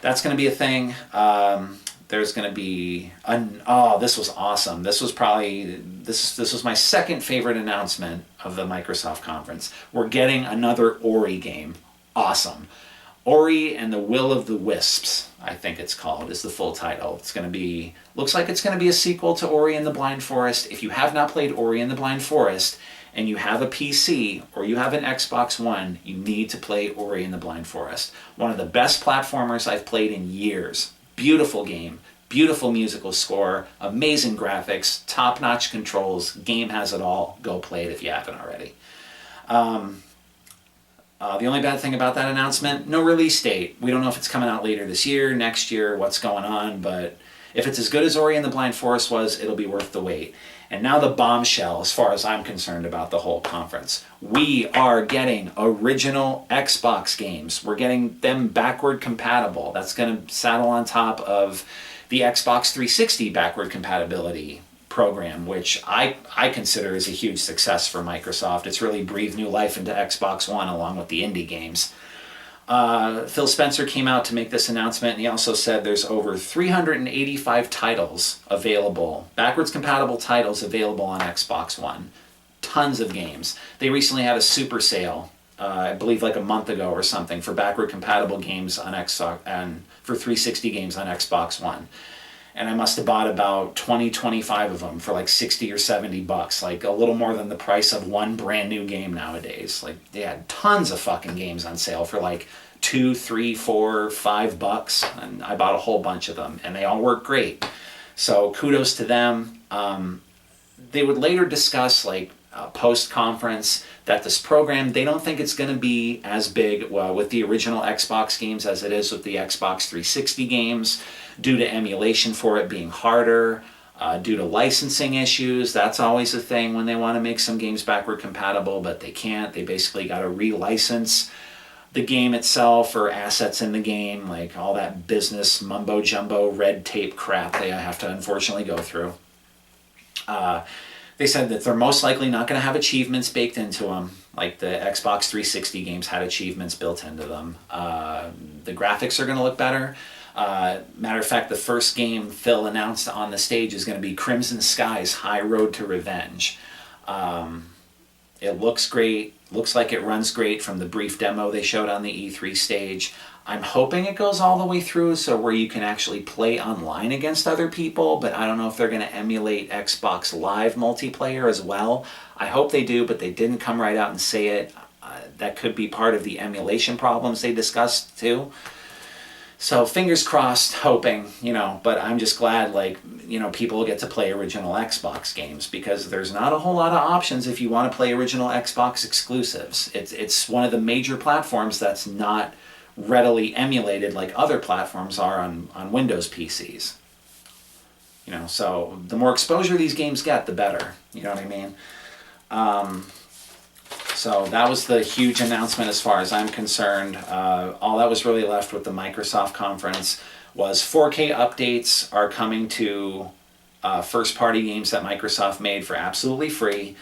that's going to be a thing. There's going to be... this was awesome. This was probably... This was my second favorite announcement of the Microsoft conference. We're getting another Ori game. Awesome. Ori and the Will of the Wisps, I think it's called, is the full title. It's going to be... Looks like it's going to be a sequel to Ori and the Blind Forest. If you have not played Ori and the Blind Forest, and you have a PC, or you have an Xbox One, you need to play Ori and the Blind Forest. One of the best platformers I've played in years. Beautiful game. Beautiful musical score. Amazing graphics. Top-notch controls. Game has it all. Go play it if you haven't already. The only bad thing about that announcement, no release date. We don't know if it's coming out later this year, next year, what's going on, but if it's as good as Ori and the Blind Forest was, it'll be worth the wait. And now the bombshell, as far as I'm concerned about the whole conference. We are getting original Xbox games. We're getting them backward compatible. That's going to saddle on top of the Xbox 360 backward compatibility program, which I consider is a huge success for Microsoft. It's really breathed new life into Xbox One along with the indie games. Phil Spencer came out to make this announcement, and he also said there's over 385 titles available, backwards compatible titles available on Xbox One. Tons of games. They recently had a super sale, I believe like a month ago or something, for backward compatible games on Xbox and for 360 games on Xbox One. And I must have bought about 25 of them for like 60 or 70 bucks, like a little more than the price of one brand new game nowadays. Like they had tons of fucking games on sale for like $2, $3, $4, $5, and I bought a whole bunch of them, and they all work great. So kudos to them. They would later discuss, like post-conference, that this program, they don't think it's going to be as big with the original Xbox games as it is with the Xbox 360 games, due to emulation for it being harder, due to licensing issues. That's always a thing when they want to make some games backward compatible, but they can't. They basically got to relicense the game itself or assets in the game, like all that business mumbo-jumbo red tape crap they have to unfortunately go through. They said that they're most likely not going to have achievements baked into them, like the Xbox 360 games had achievements built into them. The graphics are going to look better. Matter of fact, the first game Phil announced on the stage is going to be Crimson Sky's High Road to Revenge. It looks great. Looks like it runs great from the brief demo they showed on the E3 stage. I'm hoping it goes all the way through, so where you can actually play online against other people, but I don't know if they're going to emulate Xbox Live multiplayer as well. I hope they do, but they didn't come right out and say it. That could be part of the emulation problems they discussed too. So fingers crossed, hoping, but I'm just glad, people get to play original Xbox games, because there's not a whole lot of options if you want to play original Xbox exclusives. It's one of the major platforms that's not readily emulated like other platforms are on Windows PCs. So the more exposure these games get, the better. You know what I mean? So that was the huge announcement as far as I'm concerned. All that was really left with the Microsoft conference was 4K updates are coming to first-party games that Microsoft made for absolutely free.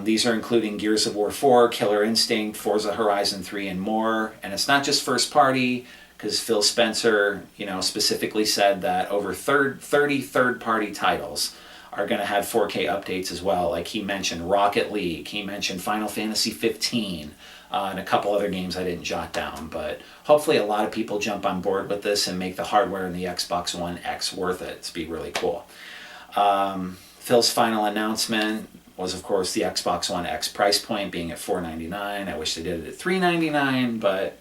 These are including Gears of War 4, Killer Instinct, Forza Horizon 3, and more. And it's not just first-party, because Phil Spencer, specifically said that over 30 third-party titles are going to have 4K updates as well. Like he mentioned Rocket League, he mentioned Final Fantasy 15, and a couple other games I didn't jot down. But hopefully a lot of people jump on board with this and make the hardware in the Xbox One X worth it. It's be really cool. Phil's final announcement was, of course, the Xbox One X price point being at $499. I wish they did it at $399, but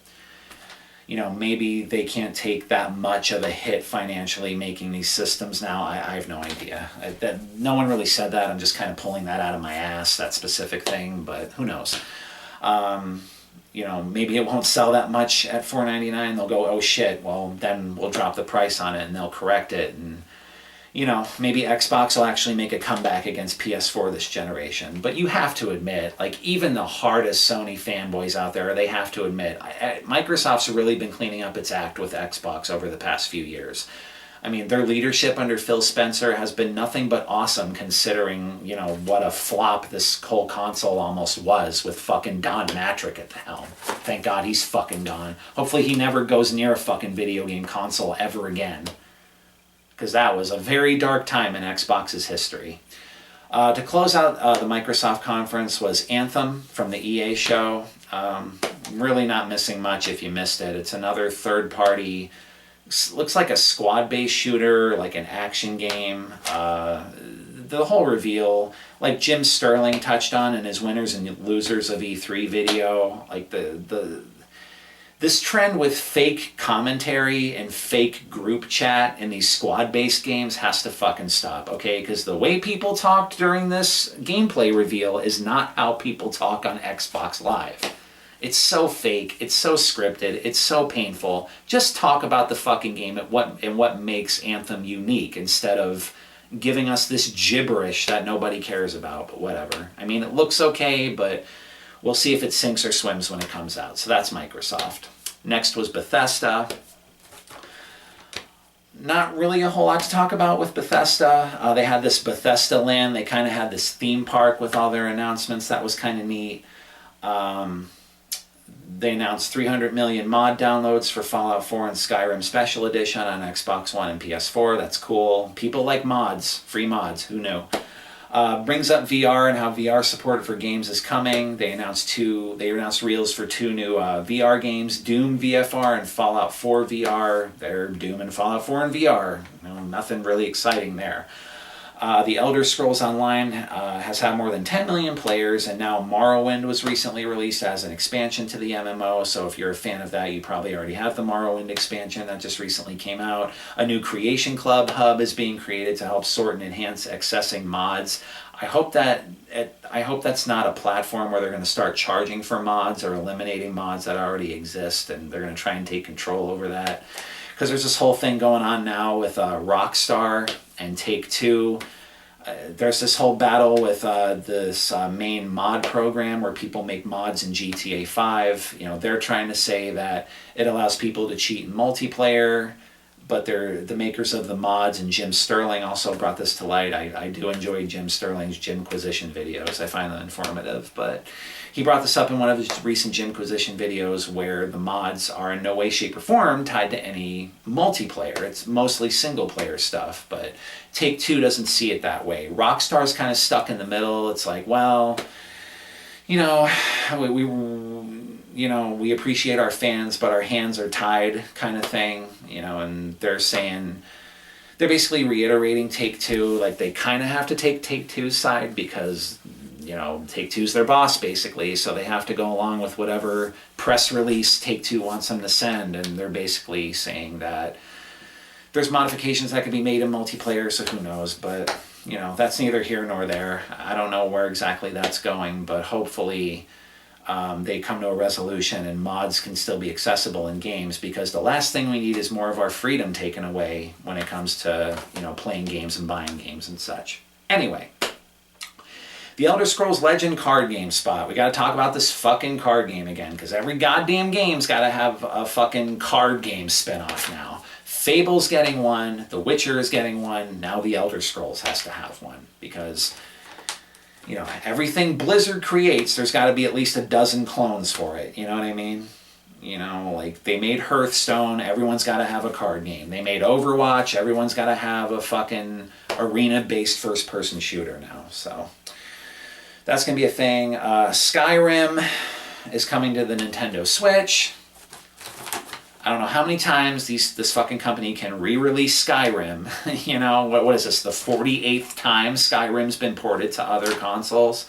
maybe they can't take that much of a hit financially making these systems now. I have no idea. No one really said that. I'm just kind of pulling that out of my ass, that specific thing, but who knows? Maybe it won't sell that much at $4.99. They'll go, oh shit, well, then we'll drop the price on it and they'll correct it. And, maybe Xbox will actually make a comeback against PS4 this generation. But you have to admit, like, even the hardest Sony fanboys out there, they have to admit, Microsoft's really been cleaning up its act with Xbox over the past few years. I mean, their leadership under Phil Spencer has been nothing but awesome, considering, what a flop this whole console almost was, with fucking Don Matrick at the helm. Thank God he's fucking gone. Hopefully he never goes near a fucking video game console ever again, because that was a very dark time in Xbox's history. To close out the Microsoft conference was Anthem from the EA show. Really not missing much if you missed it. It's another third-party, looks like a squad-based shooter, like an action game. The whole reveal, like Jim Sterling touched on in his winners and losers of E3 video, like this trend with fake commentary and fake group chat in these squad-based games has to fucking stop, okay? Because the way people talked during this gameplay reveal is not how people talk on Xbox Live. It's so fake, it's so scripted, it's so painful. Just talk about the fucking game and what makes Anthem unique, instead of giving us this gibberish that nobody cares about, but whatever. I mean, it looks okay, but we'll see if it sinks or swims when it comes out. So that's Microsoft. Next was Bethesda. Not really a whole lot to talk about with Bethesda. They had this Bethesda Land. They kind of had this theme park with all their announcements. That was kind of neat. They announced 300 million mod downloads for Fallout 4 and Skyrim Special Edition on Xbox One and PS4. That's cool. People like mods. Free mods. Who knew? Brings up VR and how VR support for games is coming. They announced reels for two new VR games, Doom VFR and Fallout 4 VR. They're Doom and Fallout 4 in VR. Nothing really exciting there. The Elder Scrolls Online has had more than 10 million players, and now Morrowind was recently released as an expansion to the MMO, so if you're a fan of that, you probably already have the Morrowind expansion that just recently came out. A new Creation Club hub is being created to help sort and enhance accessing mods. I hope that's not a platform where they're going to start charging for mods or eliminating mods that already exist, and they're going to try and take control over that. Because there's this whole thing going on now with Rockstar and Take-Two. There's this whole battle with this main mod program where people make mods in GTA 5. They're trying to say that it allows people to cheat in multiplayer, but they're the makers of the mods, and Jim Sterling also brought this to light. I do enjoy Jim Sterling's Jimquisition videos. I find them informative, but he brought this up in one of his recent Jimquisition videos, where the mods are in no way, shape, or form tied to any multiplayer. It's mostly single-player stuff, but Take-Two doesn't see it that way. Rockstar's kind of stuck in the middle. It's like, well, we appreciate our fans, but our hands are tied, kind of thing. And they're basically reiterating Take-Two, like they kind of have to take Take-Two's side because Take-Two's their boss, basically, so they have to go along with whatever press release Take-Two wants them to send, and they're basically saying that there's modifications that can be made in multiplayer, so who knows, but, that's neither here nor there. I don't know where exactly that's going, but hopefully they come to a resolution and mods can still be accessible in games, because the last thing we need is more of our freedom taken away when it comes to, playing games and buying games and such. Anyway. The Elder Scrolls Legend card game spot. We gotta talk about this fucking card game again, because every goddamn game's gotta have a fucking card game spinoff now. Fable's getting one, The Witcher is getting one, now the Elder Scrolls has to have one, because, everything Blizzard creates, there's gotta be at least a dozen clones for it, you know what I mean? Like they made Hearthstone, everyone's gotta have a card game. They made Overwatch, everyone's gotta have a fucking arena-based first-person shooter now, so that's going to be a thing. Skyrim is coming to the Nintendo Switch. I don't know how many times this fucking company can re-release Skyrim. What is this, the 48th time Skyrim's been ported to other consoles?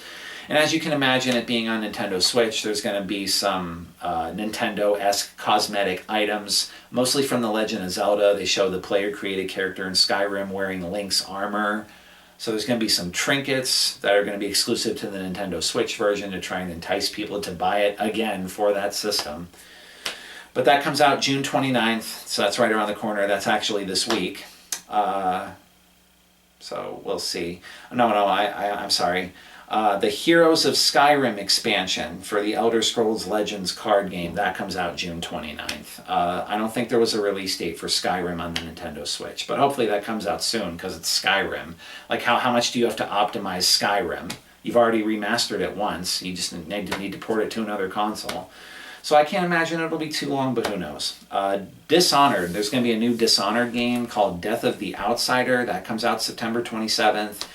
And as you can imagine, it being on Nintendo Switch, there's going to be some Nintendo-esque cosmetic items, mostly from The Legend of Zelda. They show the player-created character in Skyrim wearing Link's armor. So there's going to be some trinkets that are going to be exclusive to the Nintendo Switch version to try and entice people to buy it again for that system. But that comes out June 29th, so that's right around the corner. That's actually this week. So we'll see. I'm sorry. The Heroes of Skyrim expansion for the Elder Scrolls Legends card game, that comes out June 29th. I don't think there was a release date for Skyrim on the Nintendo Switch, but hopefully that comes out soon because it's Skyrim. Like how much do you have to optimize Skyrim? You've already remastered it once. You just need to port it to another console. So I can't imagine it'll be too long, but who knows. Dishonored. There's going to be a new Dishonored game called Death of the Outsider. That comes out September 27th.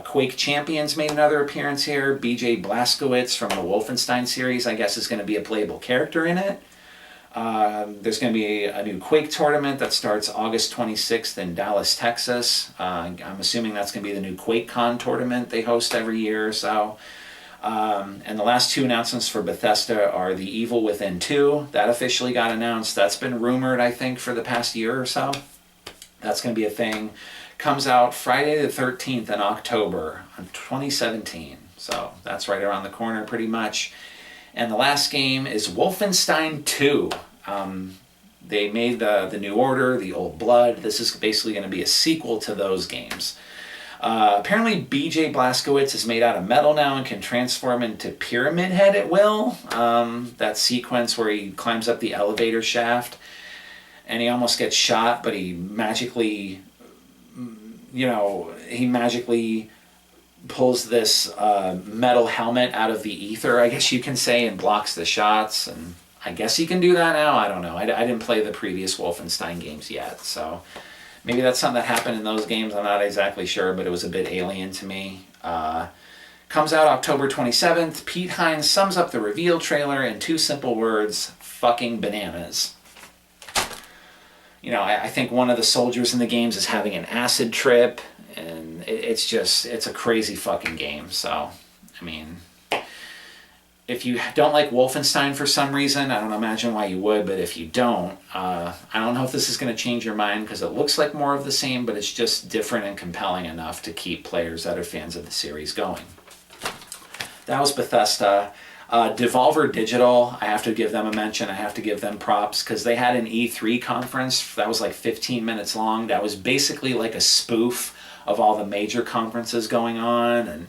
Quake Champions made another appearance here. BJ Blazkowicz from the Wolfenstein series, I guess, is going to be a playable character in it. There's going to be a new Quake tournament that starts August 26th in Dallas, Texas. I'm assuming that's going to be the new QuakeCon tournament they host every year or so. And the last two announcements for Bethesda are The Evil Within 2. That officially got announced. That's been rumored, I think, for the past year or so. That's going to be a thing. Comes out Friday the 13th in October of 2017. So that's right around the corner pretty much. And the last game is Wolfenstein 2. They made the New Order, the Old Blood. This is basically going to be a sequel to those games. Apparently BJ Blazkowicz is made out of metal now and can transform into Pyramid Head at will. That sequence where he climbs up the elevator shaft and he almost gets shot, but he magically pulls this metal helmet out of the ether, I guess you can say, and blocks the shots. And I guess he can do that now. I don't know. I didn't play the previous Wolfenstein games yet, so maybe that's something that happened in those games. I'm not exactly sure, but it was a bit alien to me. Comes out October 27th. Pete Hines sums up the reveal trailer in two simple words: fucking bananas. I think one of the soldiers in the games is having an acid trip, and it's a crazy fucking game. So, I mean, if you don't like Wolfenstein for some reason, I don't imagine why you would, but if you don't, I don't know if this is going to change your mind because it looks like more of the same, but it's just different and compelling enough to keep players that are fans of the series going. That was Bethesda. Devolver Digital, I have to give them a mention. I have to give them props because they had an E3 conference that was like 15 minutes long. That was basically like a spoof of all the major conferences going on, and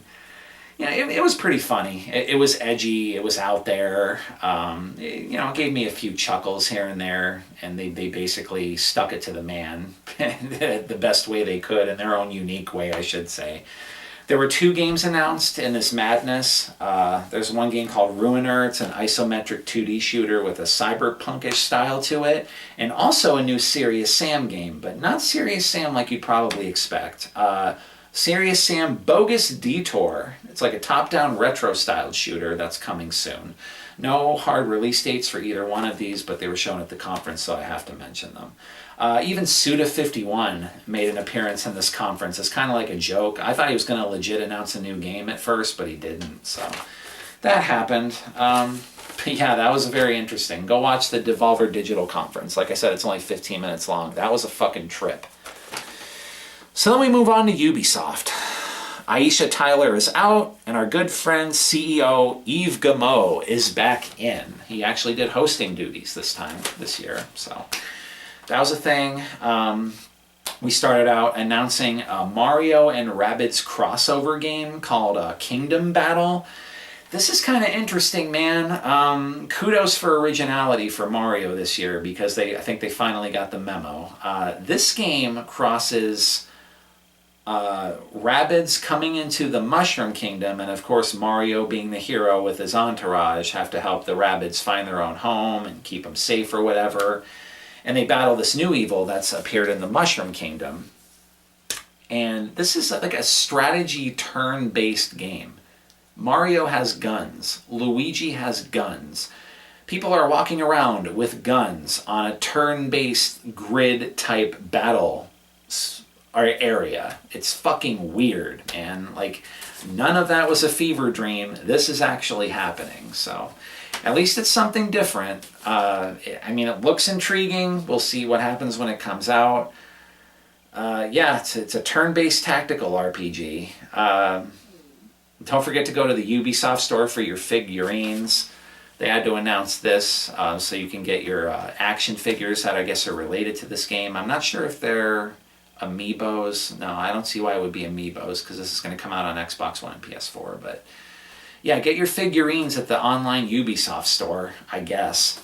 it was pretty funny. It was edgy. It was out there. It gave me a few chuckles here and there, and they basically stuck it to the man the best way they could, in their own unique way, I should say. There were two games announced in this madness. There's one game called Ruiner. It's an isometric 2D shooter with a cyberpunkish style to it. And also a new Serious Sam game, but not Serious Sam like you'd probably expect. Serious Sam Bogus Detour. It's like a top-down retro-styled shooter that's coming soon. No hard release dates for either one of these, but they were shown at the conference, so I have to mention them. Even Suda51 made an appearance in this conference. It's kind of like a joke. I thought he was going to legit announce a new game at first, but he didn't. So that happened. But yeah, that was very interesting. Go watch the Devolver Digital conference. Like I said, it's only 15 minutes long. That was a fucking trip. So then we move on to Ubisoft. Aisha Tyler is out, and our good friend CEO Yves Guillemot is back in. He actually did hosting duties this year, so that was a thing. We started out announcing a Mario and Rabbids crossover game called Kingdom Battle. This is kind of interesting, man. Kudos for originality for Mario this year, because I think they finally got the memo. This game crosses Rabbids coming into the Mushroom Kingdom, and of course Mario, being the hero with his entourage, have to help the Rabbids find their own home and keep them safe or whatever. And they battle this new evil that's appeared in the Mushroom Kingdom. And this is like a strategy turn-based game. Mario has guns. Luigi has guns. People are walking around with guns on a turn-based grid-type battle area. It's fucking weird, man. Like, none of that was a fever dream. This is actually happening. So at least it's something different. I mean, it looks intriguing. We'll see what happens when it comes out. Yeah, it's a turn-based tactical RPG. Don't forget to go to the Ubisoft store for your figurines. They had to announce this so you can get your action figures that I guess are related to this game. I'm not sure if they're amiibos. No, I don't see why it would be amiibos because this is going to come out on Xbox One and PS4. But yeah, get your figurines at the online Ubisoft store, I guess.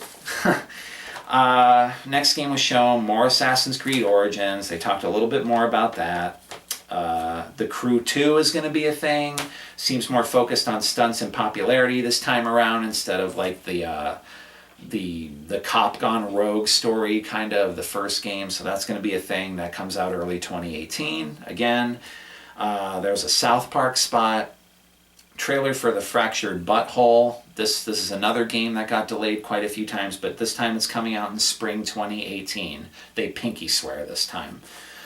Next game was shown, more Assassin's Creed Origins. They talked a little bit more about that. The Crew 2 is going to be a thing. Seems more focused on stunts and popularity this time around instead of like the cop gone rogue story kind of the first game. So that's going to be a thing that comes out early 2018. Again, there's a South Park spot. Trailer for The Fractured Butthole. This is another game that got delayed quite a few times, but this time it's coming out in spring 2018. They pinky swear this time.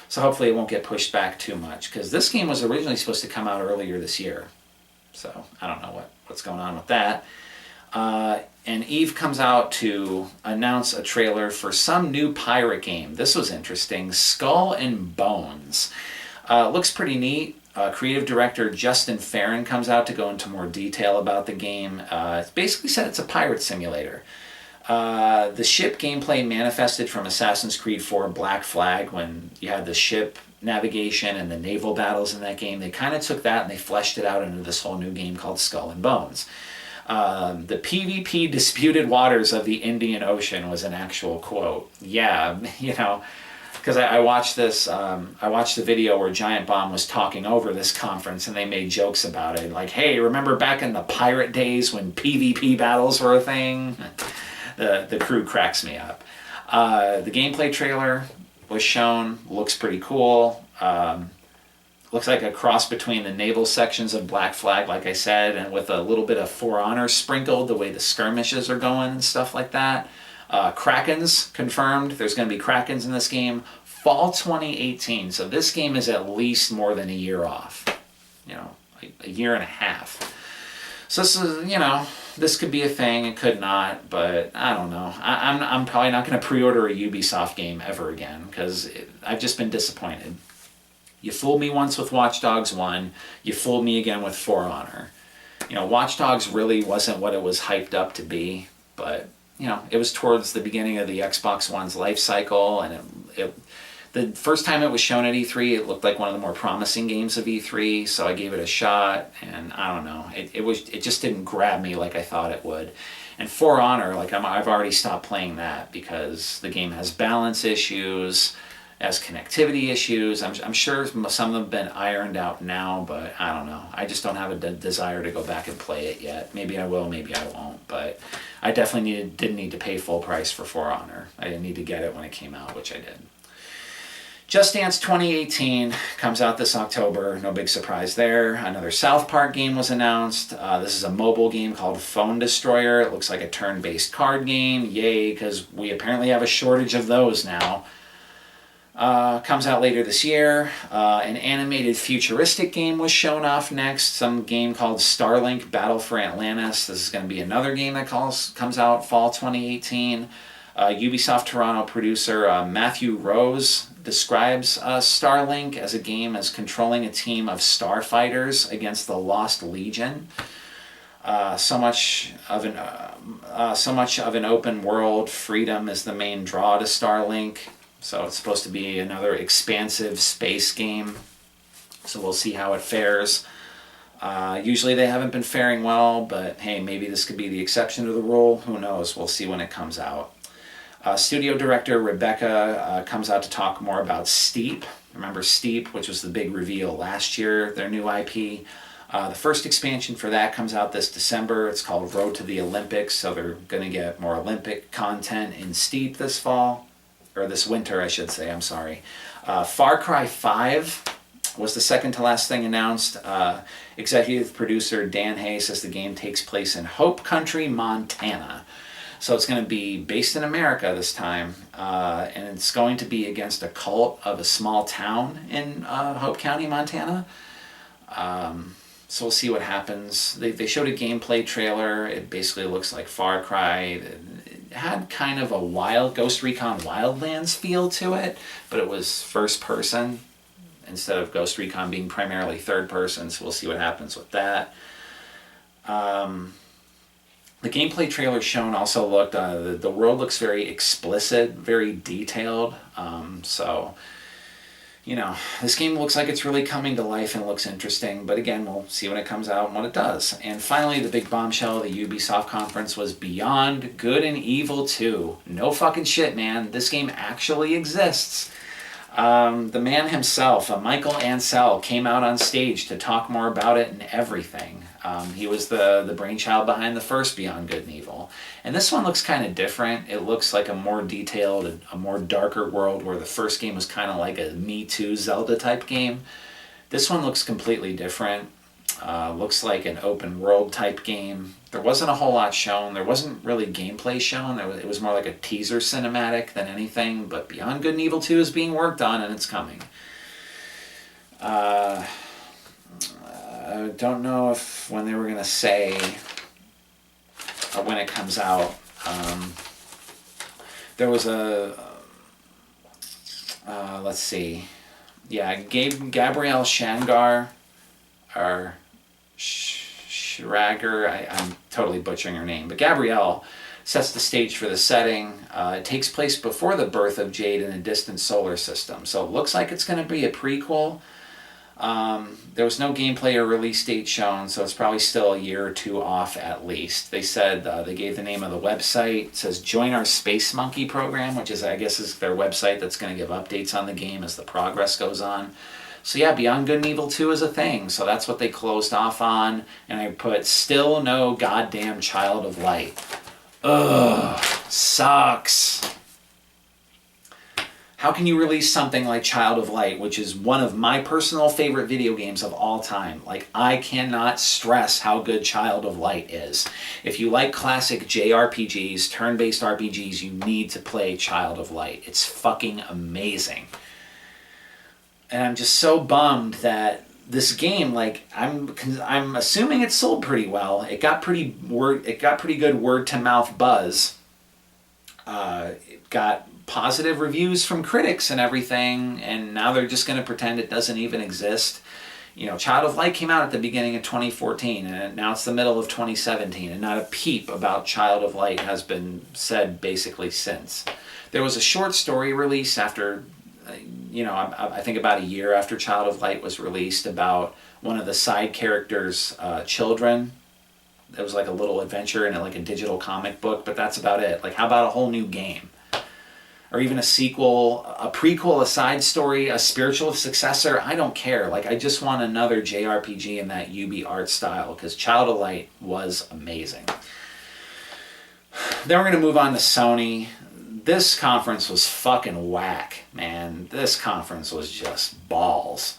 So hopefully it won't get pushed back too much, because this game was originally supposed to come out earlier this year. So I don't know what's going on with that. And Eve comes out to announce a trailer for some new pirate game. This was interesting. Skull and Bones. Looks pretty neat. Creative director Justin Farron comes out to go into more detail about the game. It's basically said it's a pirate simulator. The ship gameplay manifested from Assassin's Creed 4 Black Flag when you had the ship navigation and the naval battles in that game. They kind of took that and they fleshed it out into this whole new game called Skull and Bones. The PvP disputed waters of the Indian Ocean was an actual quote. Yeah, you know, because I watched this, I watched the video where Giant Bomb was talking over this conference and they made jokes about it. Like, hey, remember back in the pirate days when PvP battles were a thing? The crew cracks me up. The gameplay trailer was shown, looks pretty cool. Looks like a cross between the naval sections of Black Flag, like I said, and with a little bit of For Honor sprinkled, the way the skirmishes are going and stuff like that. Krakens confirmed. There's going to be Krakens in this game. Fall 2018. So this game is at least more than a year off. You know, a year and a half. So this is, you know, this could be a thing. It could not, but I don't know. I'm probably not going to pre-order a Ubisoft game ever again because I've just been disappointed. You fooled me once with Watch Dogs 1. You fooled me again with For Honor. You know, Watch Dogs really wasn't what it was hyped up to be, but you know, it was towards the beginning of the Xbox One's life cycle, and the first time it was shown at E3, it looked like one of the more promising games of E3, so I gave it a shot, and I don't know, it just didn't grab me like I thought it would. And For Honor, like I've already stopped playing that because the game has balance issues, has connectivity issues. I'm sure some of them have been ironed out now, but I don't know. I just don't have a desire to go back and play it yet. Maybe I will, maybe I won't, but I definitely didn't need to pay full price for For Honor. I didn't need to get it when it came out, which I did. Just Dance 2018 comes out this October. No big surprise there. Another South Park game was announced. This is a mobile game called Phone Destroyer. It looks like a turn-based card game. Yay, because we apparently have a shortage of those now. Comes out later this year. An animated futuristic game was shown off next. Some game called Starlink Battle for Atlantis. This is going to be another game that comes out fall 2018. Ubisoft Toronto producer Matthew Rose describes Starlink as a game as controlling a team of starfighters against the Lost Legion. So much of an open world, freedom is the main draw to Starlink. So it's supposed to be another expansive space game. So we'll see how it fares. Usually they haven't been faring well, but hey, maybe this could be the exception to the rule. Who knows? We'll see when it comes out. Studio director Rebecca comes out to talk more about Steep. Remember Steep, which was the big reveal last year, their new IP. The first expansion for that comes out this December. It's called Road to the Olympics, so they're going to get more Olympic content in Steep this fall. Or this winter, I should say, I'm sorry. Far Cry 5 was the second to last thing announced. Executive producer Dan Hay says the game takes place in Hope Country, Montana. So it's going to be based in America this time, and it's going to be against a cult of a small town in Hope County, Montana. So we'll see what happens. They showed a gameplay trailer. It basically looks like Far Cry. It had kind of a Ghost Recon Wildlands feel to it, but it was first person instead of Ghost Recon being primarily third person. So we'll see what happens with that. The gameplay trailer shown also looked, the world looks very explicit, very detailed. So, you know, this game looks like it's really coming to life and looks interesting. But again, we'll see when it comes out and what it does. And finally, the big bombshell of the Ubisoft conference was Beyond Good and Evil 2. No fucking shit, man. This game actually exists. The man himself, Michael Ansel, came out on stage to talk more about it and everything. He was the brainchild behind the first Beyond Good and Evil. And this one looks kind of different. It looks like a more detailed, a more darker world, where the first game was kind of like a Me Too Zelda type game. This one looks completely different. Looks like an open world type game. There wasn't a whole lot shown. There wasn't really gameplay shown. It was more like a teaser cinematic than anything. But Beyond Good and Evil 2 is being worked on, and it's coming. I don't know when they were going to say or when it comes out. There was let's see. Yeah, Gabrielle Shangar, or Schrager, I'm totally butchering her name, but Gabrielle sets the stage for the setting. It takes place before the birth of Jade in a distant solar system, so it looks like it's going to be a prequel. There was no gameplay or release date shown, so it's probably still a year or two off at least. They said, they gave the name of the website. It says Join Our Space Monkey program, which is, I guess, is their website that's going to give updates on the game as the progress goes on. So yeah, Beyond Good and Evil 2 is a thing, so that's what they closed off on. And I put, still no goddamn Child of Light. Ugh, sucks. How can you release something like Child of Light, which is one of my personal favorite video games of all time? Like, I cannot stress how good Child of Light is. If you like classic JRPGs, turn-based RPGs, you need to play Child of Light. It's fucking amazing. And I'm just so bummed that this game, like, I'm assuming it sold pretty well. It got pretty good word-to-mouth buzz. It got positive reviews from critics and everything, and now they're just going to pretend it doesn't even exist. You know, Child of Light came out at the beginning of 2014, and now it's the middle of 2017, and not a peep about Child of Light has been said basically since. There was a short story release after, I think about a year after Child of Light was released, about one of the side characters' children. It was like a little adventure in like a digital comic book, but that's about it. Like, how about a whole new game? Or even a sequel, a prequel, a side story, a spiritual successor. I don't care. Like, I just want another JRPG in that Ubi art style, because Child of Light was amazing. Then we're going to move on to Sony. This conference was fucking whack, man. This conference was just balls.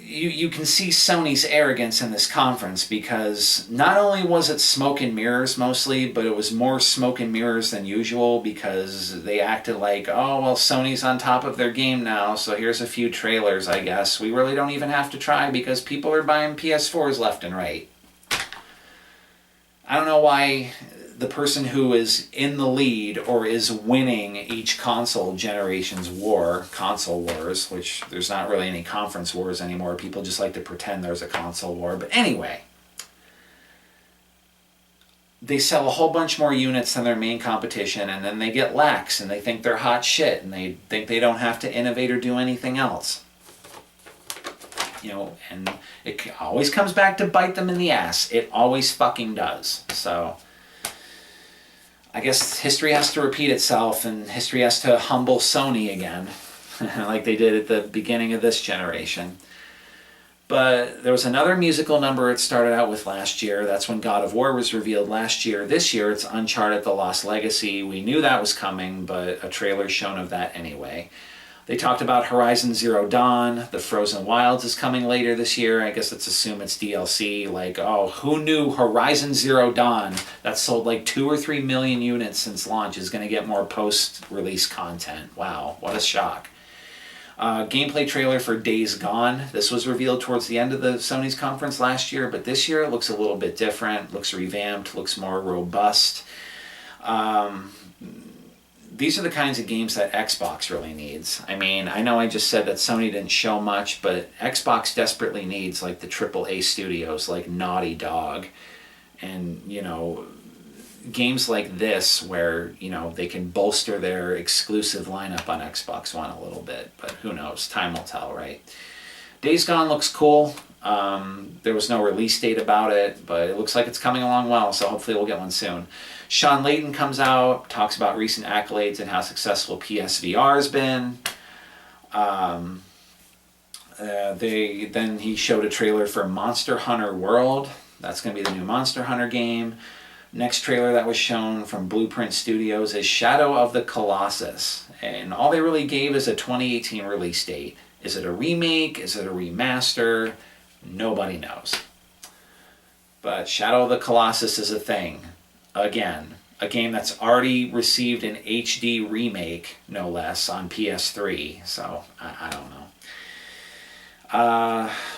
You can see Sony's arrogance in this conference, because not only was it smoke and mirrors mostly, but it was more smoke and mirrors than usual, because they acted like, oh, well, Sony's on top of their game now, so here's a few trailers, I guess. We really don't even have to try, because people are buying PS4s left and right. I don't know why the person who is in the lead or is winning each console generation's console wars, which there's not really any conference wars anymore. People just like to pretend there's a console war. But anyway, they sell a whole bunch more units than their main competition, and then they get lax and they think they're hot shit and they think they don't have to innovate or do anything else. And it always comes back to bite them in the ass. It always fucking does. So I guess history has to repeat itself, and history has to humble Sony again, like they did at the beginning of this generation. But there was another musical number it started out with last year. That's when God of War was revealed last year. This year it's Uncharted: The Lost Legacy. We knew that was coming, but a trailer shown of that anyway. They talked about Horizon Zero Dawn. The Frozen Wilds is coming later this year. I guess let's assume it's DLC. Like, oh, who knew Horizon Zero Dawn, that sold like 2 or 3 million units since launch, is going to get more post-release content? Wow, what a shock. Gameplay trailer for Days Gone. This was revealed towards the end of the Sony's conference last year, but this year it looks a little bit different, looks revamped, looks more robust. These are the kinds of games that Xbox really needs. I mean, I know I just said that Sony didn't show much, but Xbox desperately needs like the AAA studios like Naughty Dog and, you know, games like this where, you know, they can bolster their exclusive lineup on Xbox One a little bit, but who knows? Time will tell, right? Days Gone looks cool. There was no release date about it, but it looks like it's coming along well, so hopefully we'll get one soon. Sean Layton comes out, talks about recent accolades and how successful PSVR has been. Then he showed a trailer for Monster Hunter World. That's going to be the new Monster Hunter game. Next trailer that was shown from Blueprint Studios is Shadow of the Colossus. And all they really gave is a 2018 release date. Is it a remake? Is it a remaster? Nobody knows. But Shadow of the Colossus is a thing. Again, a game that's already received an HD remake, no less, on PS3. So, I don't know.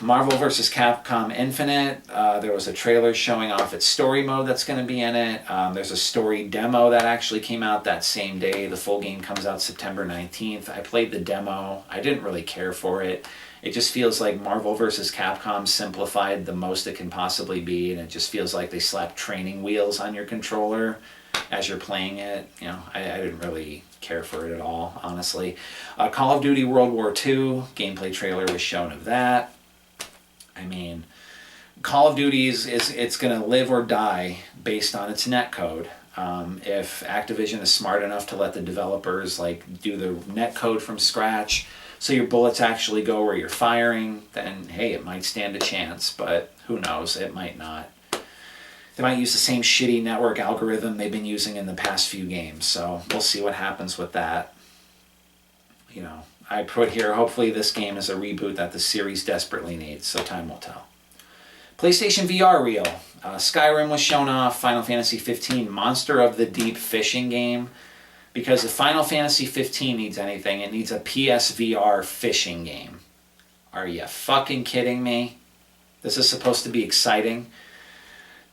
Marvel vs. Capcom Infinite, there was a trailer showing off its story mode that's going to be in it. There's a story demo that actually came out that same day. The full game comes out September 19th. I played the demo. I didn't really care for it. It just feels like Marvel vs. Capcom simplified the most it can possibly be, and it just feels like they slapped training wheels on your controller as you're playing it. You know, I didn't really care for it at all, honestly. Call of Duty World War II, gameplay trailer was shown of that. I mean, Call of Duty it's going to live or die based on its netcode. If Activision is smart enough to let the developers like do the netcode from scratch, so your bullets actually go where you're firing, then hey, it might stand a chance, but who knows, it might not. They might use the same shitty network algorithm they've been using in the past few games, so we'll see what happens with that. You know, I put here, hopefully this game is a reboot that the series desperately needs, so time will tell. PlayStation VR reel. Skyrim was shown off, Final Fantasy 15 Monster of the Deep fishing game. Because if Final Fantasy 15 needs anything, it needs a PSVR fishing game. Are you fucking kidding me? This is supposed to be exciting.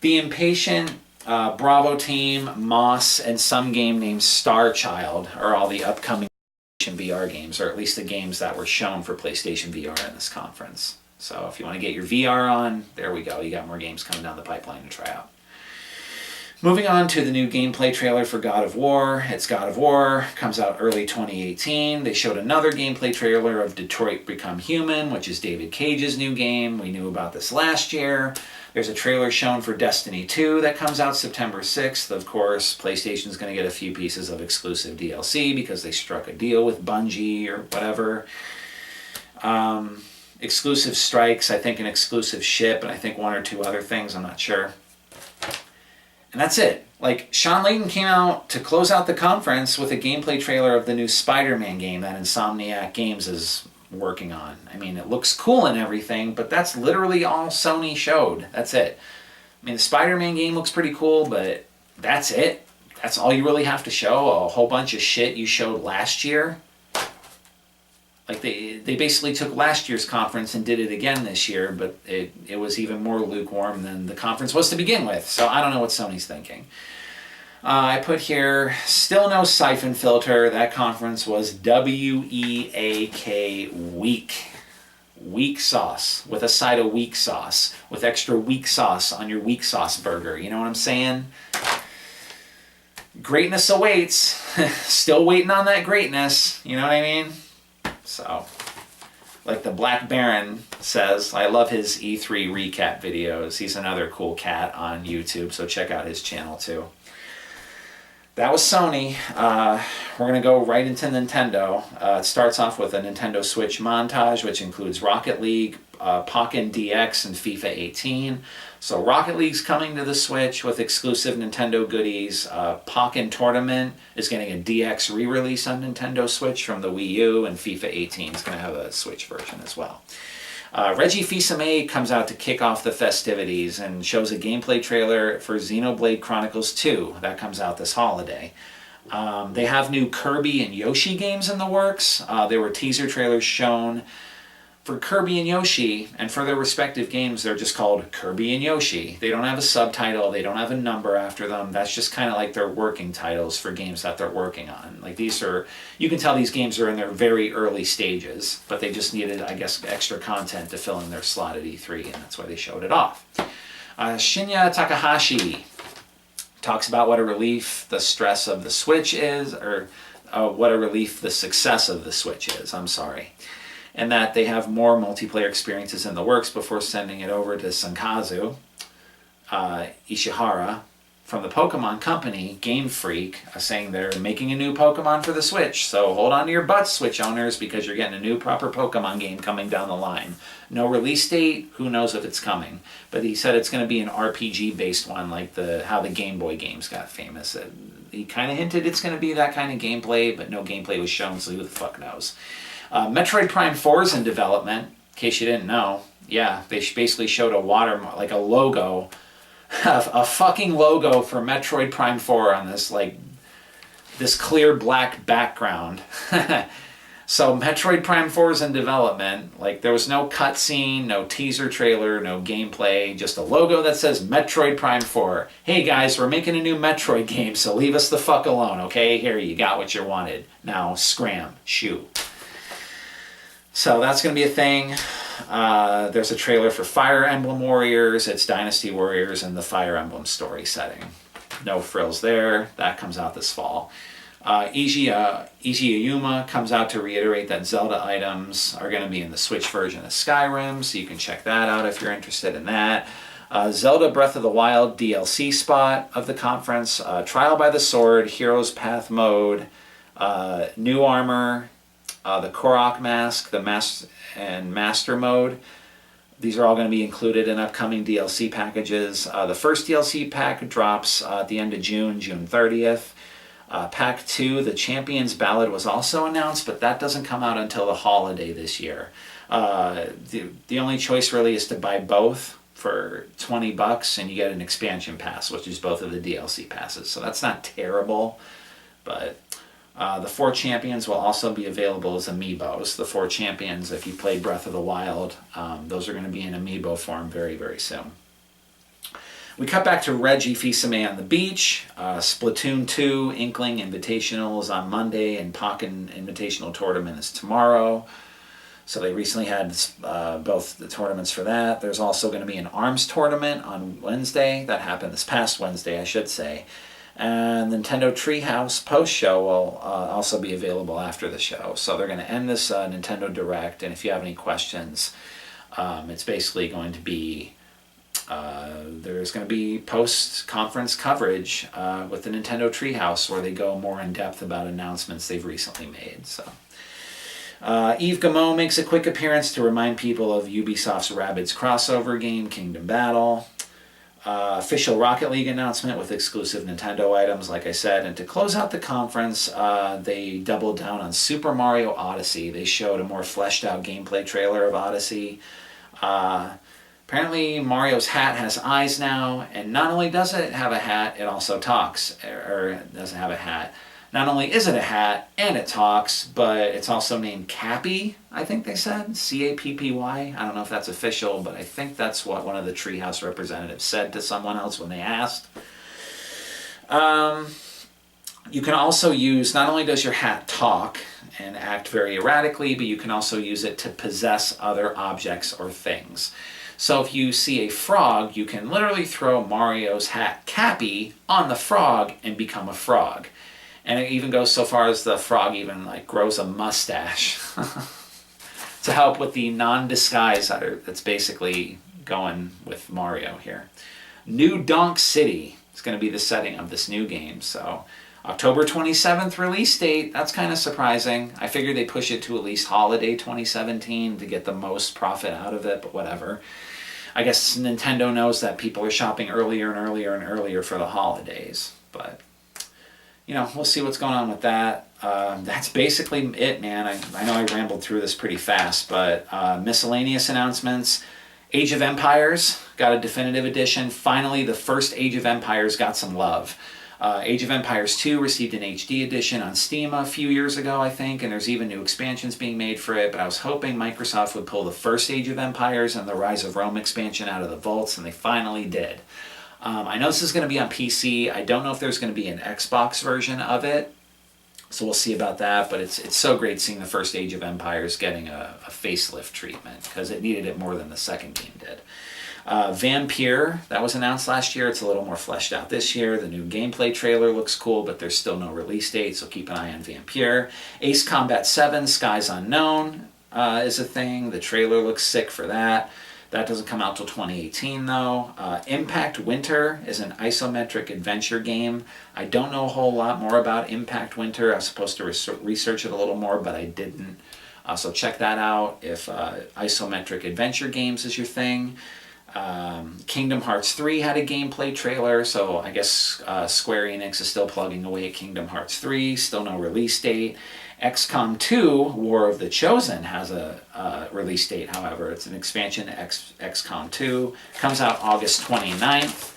The Impatient, Bravo Team, Moss, and some game named Star Child are all the upcoming PlayStation VR games, or at least the games that were shown for PlayStation VR in this conference. So if you want to get your VR on, there we go. You got more games coming down the pipeline to try out. Moving on to the new gameplay trailer for God of War. It's God of War, comes out early 2018. They showed another gameplay trailer of Detroit Become Human, which is David Cage's new game. We knew about this last year. There's a trailer shown for Destiny 2 that comes out September 6th. Of course, PlayStation's going to get a few pieces of exclusive DLC because they struck a deal with Bungie or whatever. Exclusive strikes, I think an exclusive ship, and I think one or two other things, I'm not sure. And that's it. Like, Sean Layton came out to close out the conference with a gameplay trailer of the new Spider-Man game that Insomniac Games is working on. I mean, it looks cool and everything, but that's literally all Sony showed. That's it. I mean, the Spider-Man game looks pretty cool, but that's it. That's all you really have to show. A whole bunch of shit you showed last year. Like, they basically took last year's conference and did it again this year, but it was even more lukewarm than the conference was to begin with. So I don't know what Sony's thinking. I put here, still no siphon filter. That conference was WEAK, weak. Weak sauce, with a side of weak sauce, with extra weak sauce on your weak sauce burger. You know what I'm saying? Greatness awaits. Still waiting on that greatness. You know what I mean? So, like the Black Baron says, I love his E3 recap videos. He's another cool cat on YouTube, so check out his channel too. That was Sony. We're going to go right into Nintendo. It starts off with a Nintendo Switch montage, which includes Rocket League, Pokken DX, and FIFA 18. So Rocket League's coming to the Switch with exclusive Nintendo goodies. Pokken Tournament is getting a DX re-release on Nintendo Switch from the Wii U, and FIFA 18 is going to have a Switch version as well. Reggie Fils-Aimé comes out to kick off the festivities and shows a gameplay trailer for Xenoblade Chronicles 2 that comes out this holiday. They have new Kirby and Yoshi games in the works. There were teaser trailers shown for Kirby and Yoshi, and for their respective games, they're just called Kirby and Yoshi. They don't have a subtitle, they don't have a number after them. That's just kind of like their working titles for games that they're working on. Like these are, you can tell these games are in their very early stages, but they just needed, I guess, extra content to fill in their slot at E3, and that's why they showed it off. Shinya Takahashi talks about what a relief the stress of the Switch is, or what a relief the success of the Switch is, I'm sorry. And that they have more multiplayer experiences in the works before sending it over to Sankazu Ishihara from the Pokemon company, Game Freak, saying they're making a new Pokemon for the Switch. So hold on to your butts, Switch owners, because you're getting a new proper Pokemon game coming down the line. No release date, who knows if it's coming. But he said it's going to be an RPG-based one, like how the Game Boy games got famous. He kind of hinted it's going to be that kind of gameplay, but no gameplay was shown, so who the fuck knows. Metroid Prime 4 is in development, in case you didn't know. Yeah, they basically showed a like a logo, a fucking logo for Metroid Prime 4 on this clear black background. So Metroid Prime 4 is in development. Like, there was no cutscene, no teaser trailer, no gameplay, just a logo that says Metroid Prime 4. Hey guys, we're making a new Metroid game, so leave us the fuck alone, okay? Here, you got what you wanted. Now, scram, shoot. So that's going to be a thing. There's a trailer for Fire Emblem Warriors. It's Dynasty Warriors in the Fire Emblem story setting. No frills there. That comes out this fall. Eiji Aoyama comes out to reiterate that Zelda items are going to be in the Switch version of Skyrim, so you can check that out if you're interested in that. Zelda Breath of the Wild DLC spot of the conference. Trial by the Sword, Heroes Path mode, new armor, the Korok mask, the Master mode. These are all going to be included in upcoming DLC packages. The first DLC pack drops at the end of June 30th. Pack 2, the Champion's Ballad, was also announced, but that doesn't come out until the holiday this year. The only choice really is to buy both for $20, and you get an expansion pass, which is both of the DLC passes. So that's not terrible, but the 4 Champions will also be available as amiibos. The 4 Champions, if you played Breath of the Wild, those are going to be in amiibo form very, very soon. We cut back to Reggie Fils-Aimé on the beach. Splatoon 2 Inkling Invitational is on Monday, and Pokken Invitational Tournament is tomorrow. So they recently had both the tournaments for that. There's also going to be an ARMS tournament on Wednesday. That happened this past Wednesday, I should say. And Nintendo Treehouse post-show will also be available after the show. So they're going to end this Nintendo Direct, and if you have any questions, it's basically going to be... there's going to be post-conference coverage with the Nintendo Treehouse where they go more in depth about announcements they've recently made. So, Yves Guillemot makes a quick appearance to remind people of Ubisoft's Rabbids crossover game, Kingdom Battle. Official Rocket League announcement with exclusive Nintendo items, like I said. And to close out the conference, they doubled down on Super Mario Odyssey. They showed a more fleshed out gameplay trailer of Odyssey. Apparently Mario's hat has eyes now, and not only does it have a hat, it also talks, or it doesn't have a hat. Not only is it a hat, and it talks, but it's also named Cappy, I think they said, C-A-P-P-Y. I don't know if that's official, but I think that's what one of the Treehouse representatives said to someone else when they asked. You can also use, not only does your hat talk and act very erratically, but you can also use it to possess other objects or things. So if you see a frog, you can literally throw Mario's hat Cappy on the frog and become a frog. And it even goes so far as the frog even grows a mustache to help with the non-disguise that's basically going with Mario here. New Donk City is going to be the setting of this new game. So October 27th release date, that's kind of surprising. I figured they push it to at least holiday 2017 to get the most profit out of it, but whatever. I guess Nintendo knows that people are shopping earlier and earlier and earlier for the holidays, but we'll see what's going on with that. That's basically it, man. I know I rambled through this pretty fast, but miscellaneous announcements. Age of Empires got a definitive edition. Finally, the first Age of Empires got some love. Age of Empires 2 received an HD edition on Steam a few years ago, I think, and there's even new expansions being made for it, but I was hoping Microsoft would pull the first Age of Empires and the Rise of Rome expansion out of the vaults, and they finally did. I know this is going to be on PC. I don't know if there's going to be an Xbox version of it, so we'll see about that, but it's so great seeing the first Age of Empires getting a facelift treatment, because it needed it more than the second game did. Vampire, that was announced last year. It's a little more fleshed out this year. The new gameplay trailer looks cool, but there's still no release date, so keep an eye on Vampire. Ace Combat 7, Skies Unknown is a thing. The trailer looks sick for that. That doesn't come out till 2018, though. Impact Winter is an isometric adventure game. I don't know a whole lot more about Impact Winter. I was supposed to research it a little more, but I didn't. So check that out if isometric adventure games is your thing. Kingdom Hearts 3 had a gameplay trailer, so I guess Square Enix is still plugging away at Kingdom Hearts 3, still no release date. XCOM 2, War of the Chosen, has a release date, however. It's an expansion to XCOM 2, comes out August 29th.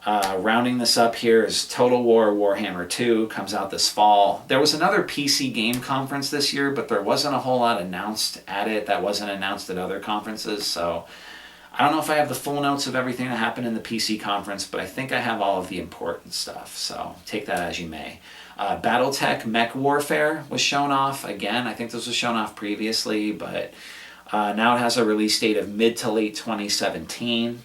Rounding this up here is Total War Warhammer 2, comes out this fall. There was another PC game conference this year, but there wasn't a whole lot announced at it that wasn't announced at other conferences, so I don't know if I have the full notes of everything that happened in the PC conference, but I think I have all of the important stuff, so take that as you may. Battletech Mech Warfare was shown off again. I think this was shown off previously, but now it has a release date of mid to late 2017.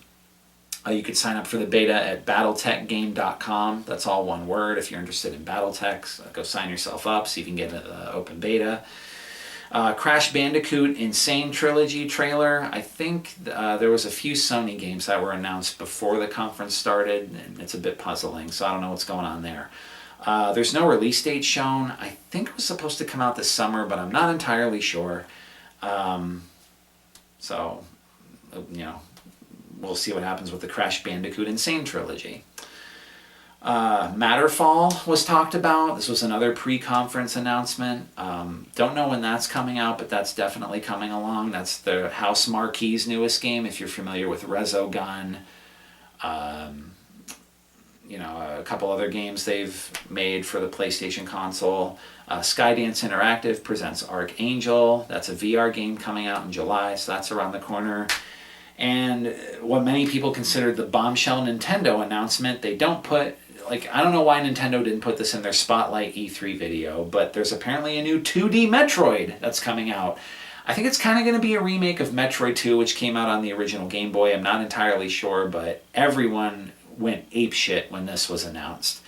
You could sign up for the beta at battletechgame.com. That's all one word. If you're interested in Battletech, so go sign yourself up so you can get the open beta. Crash Bandicoot Insane Trilogy trailer. I think there was a few Sony games that were announced before the conference started, and it's a bit puzzling, so I don't know what's going on there. There's no release date shown. I think it was supposed to come out this summer, but I'm not entirely sure. So, you know, we'll see what happens with the Crash Bandicoot Insane Trilogy. Matterfall was talked about. This was another pre-conference announcement. Don't know when that's coming out, but that's definitely coming along. That's the House Marquee's newest game, if you're familiar with Resogun. You know, a couple other games they've made for the PlayStation console. Skydance Interactive presents Archangel. That's a VR game coming out in July, so that's around the corner. And what many people considered the bombshell Nintendo announcement, they don't put, like, I don't know why Nintendo didn't put this in their Spotlight E3 video, but there's apparently a new 2D Metroid that's coming out. I think it's kind of going to be a remake of Metroid 2, which came out on the original Game Boy. I'm not entirely sure, but everyone went apeshit when this was announced.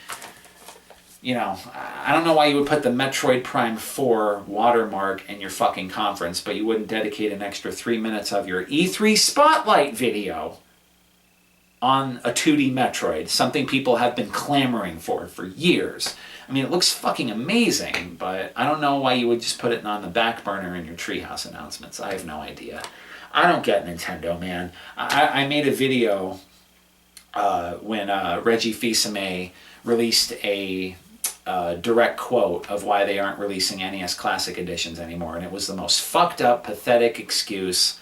You know, I don't know why you would put the Metroid Prime 4 watermark in your fucking conference, but you wouldn't dedicate an extra 3 minutes of your E3 Spotlight video on a 2D Metroid, something people have been clamoring for years. I mean, it looks fucking amazing, but I don't know why you would just put it on the back burner in your Treehouse announcements. I have no idea. I don't get Nintendo, man. I made a video when Reggie Fils-Aimé released a direct quote of why they aren't releasing NES Classic Editions anymore, and it was the most fucked up, pathetic excuse.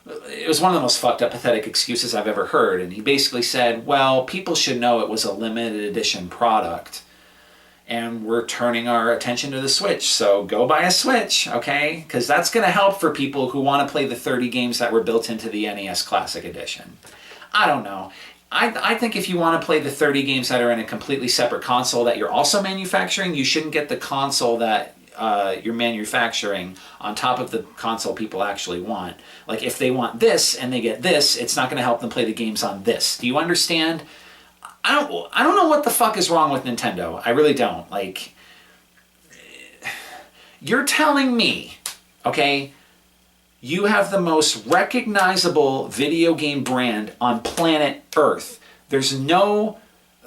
It was one of the most fucked up, pathetic excuses I've ever heard, and he basically said, well, people should know it was a limited edition product, and we're turning our attention to the Switch, so go buy a Switch, okay? Because that's going to help for people who want to play the 30 games that were built into the NES Classic Edition. I don't know. I think if you want to play the 30 games that are in a completely separate console that you're also manufacturing, you shouldn't get the console that you're manufacturing on top of the console people actually want. Like, if they want this and they get this, it's not going to help them play the games on this. Do you understand? I don't know what the fuck is wrong with Nintendo. I really don't. Like, you're telling me, okay, you have the most recognizable video game brand on planet Earth. There's no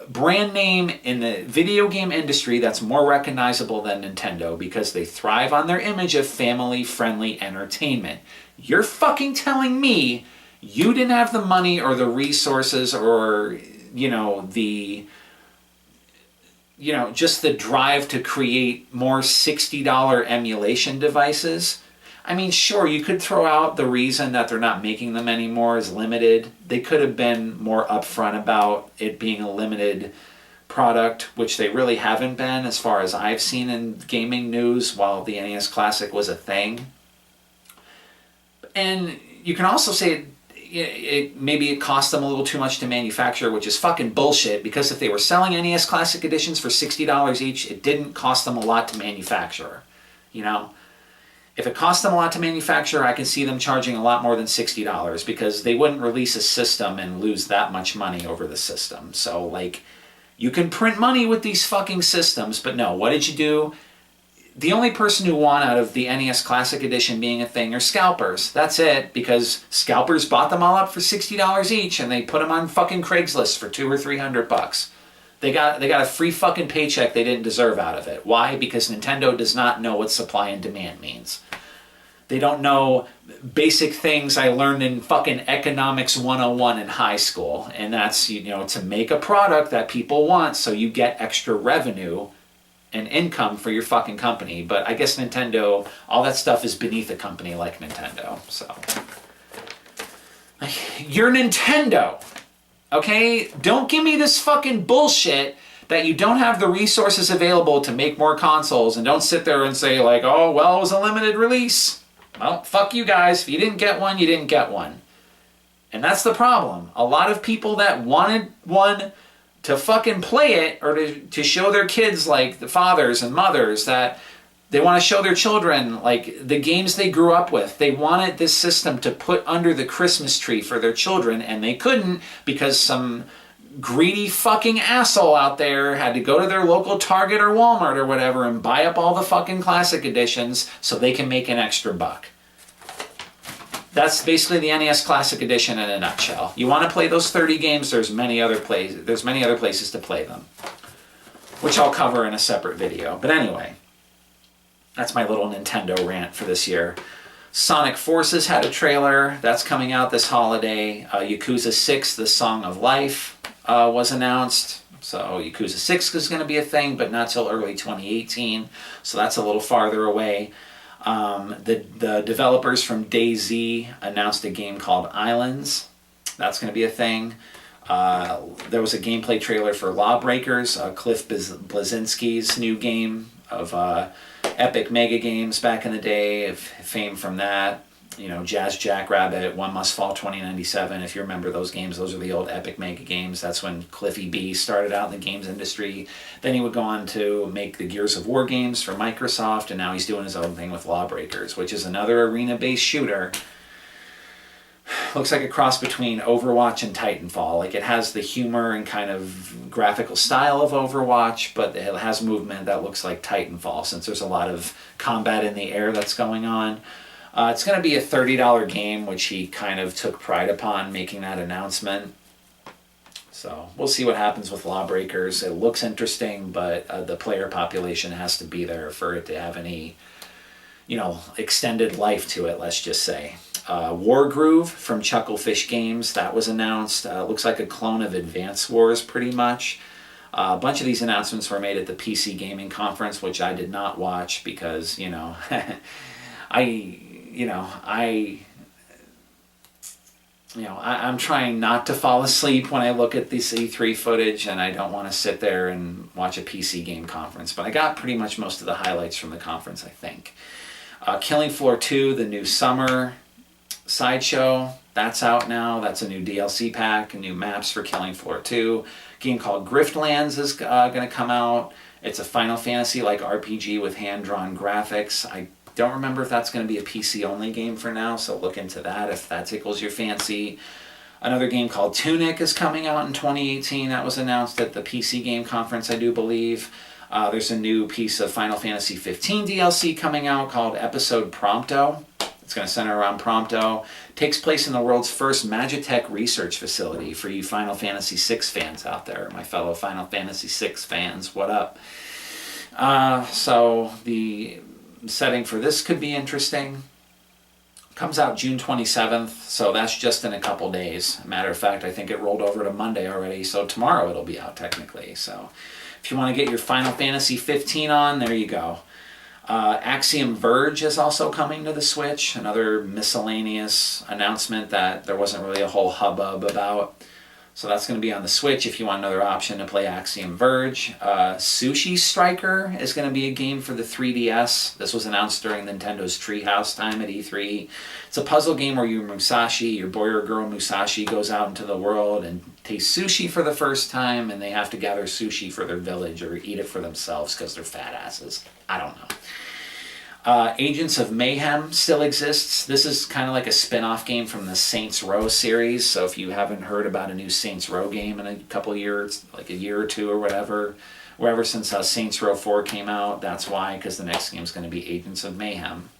brand name in the video game industry that's more recognizable than Nintendo because they thrive on their image of family-friendly entertainment. You're fucking telling me you didn't have the money or the resources or, you know, just the drive to create more $60 emulation devices? I mean, sure, you could throw out the reason that they're not making them anymore is limited. They could have been more upfront about it being a limited product, which they really haven't been as far as I've seen in gaming news while the NES Classic was a thing. And you can also say maybe it cost them a little too much to manufacture, which is fucking bullshit, because if they were selling NES Classic Editions for $60 each, it didn't cost them a lot to manufacture. You know? If it cost them a lot to manufacture, I can see them charging a lot more than $60, because they wouldn't release a system and lose that much money over the system. So, like, you can print money with these fucking systems, but no, what did you do? The only person who won out of the NES Classic Edition being a thing are scalpers. That's it, because scalpers bought them all up for $60 each, and they put them on fucking Craigslist for $200 or $300. They got a free fucking paycheck they didn't deserve out of it. Why? Because Nintendo does not know what supply and demand means. They don't know basic things I learned in fucking economics 101 in high school, and that's, you know, to make a product that people want so you get extra revenue and income for your fucking company. But I guess Nintendo, all that stuff is beneath a company like Nintendo. So, you're Nintendo, okay? Don't give me this fucking bullshit that you don't have the resources available to make more consoles, and don't sit there and say like, oh, well, it was a limited release. Well, fuck you guys. If you didn't get one, you didn't get one. And that's the problem. A lot of people that wanted one to fucking play it, or to show their kids, like the fathers and mothers, that they want to show their children like the games they grew up with. They wanted this system to put under the Christmas tree for their children, and they couldn't because some greedy fucking asshole out there had to go to their local Target or Walmart or whatever and buy up all the fucking classic editions so they can make an extra buck. That's basically the NES Classic Edition in a nutshell. You want to play those 30 games, there's many other places to play them, which I'll cover in a separate video. But anyway, that's my little Nintendo rant for this year. Sonic Forces had a trailer. That's coming out this holiday. Yakuza 6, The Song of Life, was announced. So Yakuza 6 is going to be a thing, but not till early 2018. So that's a little farther away. The developers from DayZ announced a game called Islands. That's going to be a thing. There was a gameplay trailer for Lawbreakers, Cliff Bleszinski's new game of Epic Mega Games back in the day, of fame from that. You know, Jazz Jackrabbit, One Must Fall 2097. If you remember those games, those are the old Epic Mega Games. That's when Cliffy B started out in the games industry. Then he would go on to make the Gears of War games for Microsoft, and now he's doing his own thing with Lawbreakers, which is another arena-based shooter. Looks like a cross between Overwatch and Titanfall. Like, it has the humor and kind of graphical style of Overwatch, but it has movement that looks like Titanfall, since there's a lot of combat in the air that's going on. It's going to be a $30 game, which he kind of took pride upon making that announcement. So we'll see what happens with Lawbreakers. It looks interesting, but the player population has to be there for it to have any, you know, extended life to it, let's just say. Wargroove from Chucklefish Games, that was announced. Looks like a clone of Advance Wars, pretty much. A bunch of these announcements were made at the PC Gaming Conference, which I did not watch because, you know, I'm trying not to fall asleep when I look at this E3 footage, and I don't want to sit there and watch a PC game conference. But I got pretty much most of the highlights from the conference, I think. Killing Floor 2, the new summer sideshow, that's out now. That's a new DLC pack, new maps for Killing Floor 2. A game called Griftlands is going to come out. It's a Final Fantasy-like RPG with hand-drawn graphics. I don't remember if that's going to be a PC-only game for now, so look into that if that tickles your fancy. Another game called Tunic is coming out in 2018. That was announced at the PC Game Conference, I do believe. There's a new piece of Final Fantasy 15 DLC coming out called Episode Prompto. It's going to center around Prompto. Takes place in the world's first Magitech research facility for you Final Fantasy VI fans out there. My fellow Final Fantasy VI fans, what up? So the setting for this could be interesting. Comes out June 27th, so that's just in a couple days. Matter of fact, I think it rolled over to Monday already, so tomorrow it'll be out technically. So if you want to get your Final Fantasy 15 on, there you go. Axiom Verge is also coming to the Switch. Another miscellaneous announcement that there wasn't really a whole hubbub about. So that's going to be on the Switch if you want another option to play Axiom Verge. Sushi Striker is going to be a game for the 3DS. This was announced during Nintendo's Treehouse time at E3. It's a puzzle game where your boy or girl Musashi, goes out into the world and tastes sushi for the first time, and they have to gather sushi for their village or eat it for themselves because they're fat asses. I don't know. Agents of Mayhem still exists. This is kind of like a spin-off game from the Saints Row series, so if you haven't heard about a new Saints Row game in a couple of years, like a year or two or whatever, or ever since Saints Row 4 came out, that's why, because the next game is going to be Agents of Mayhem.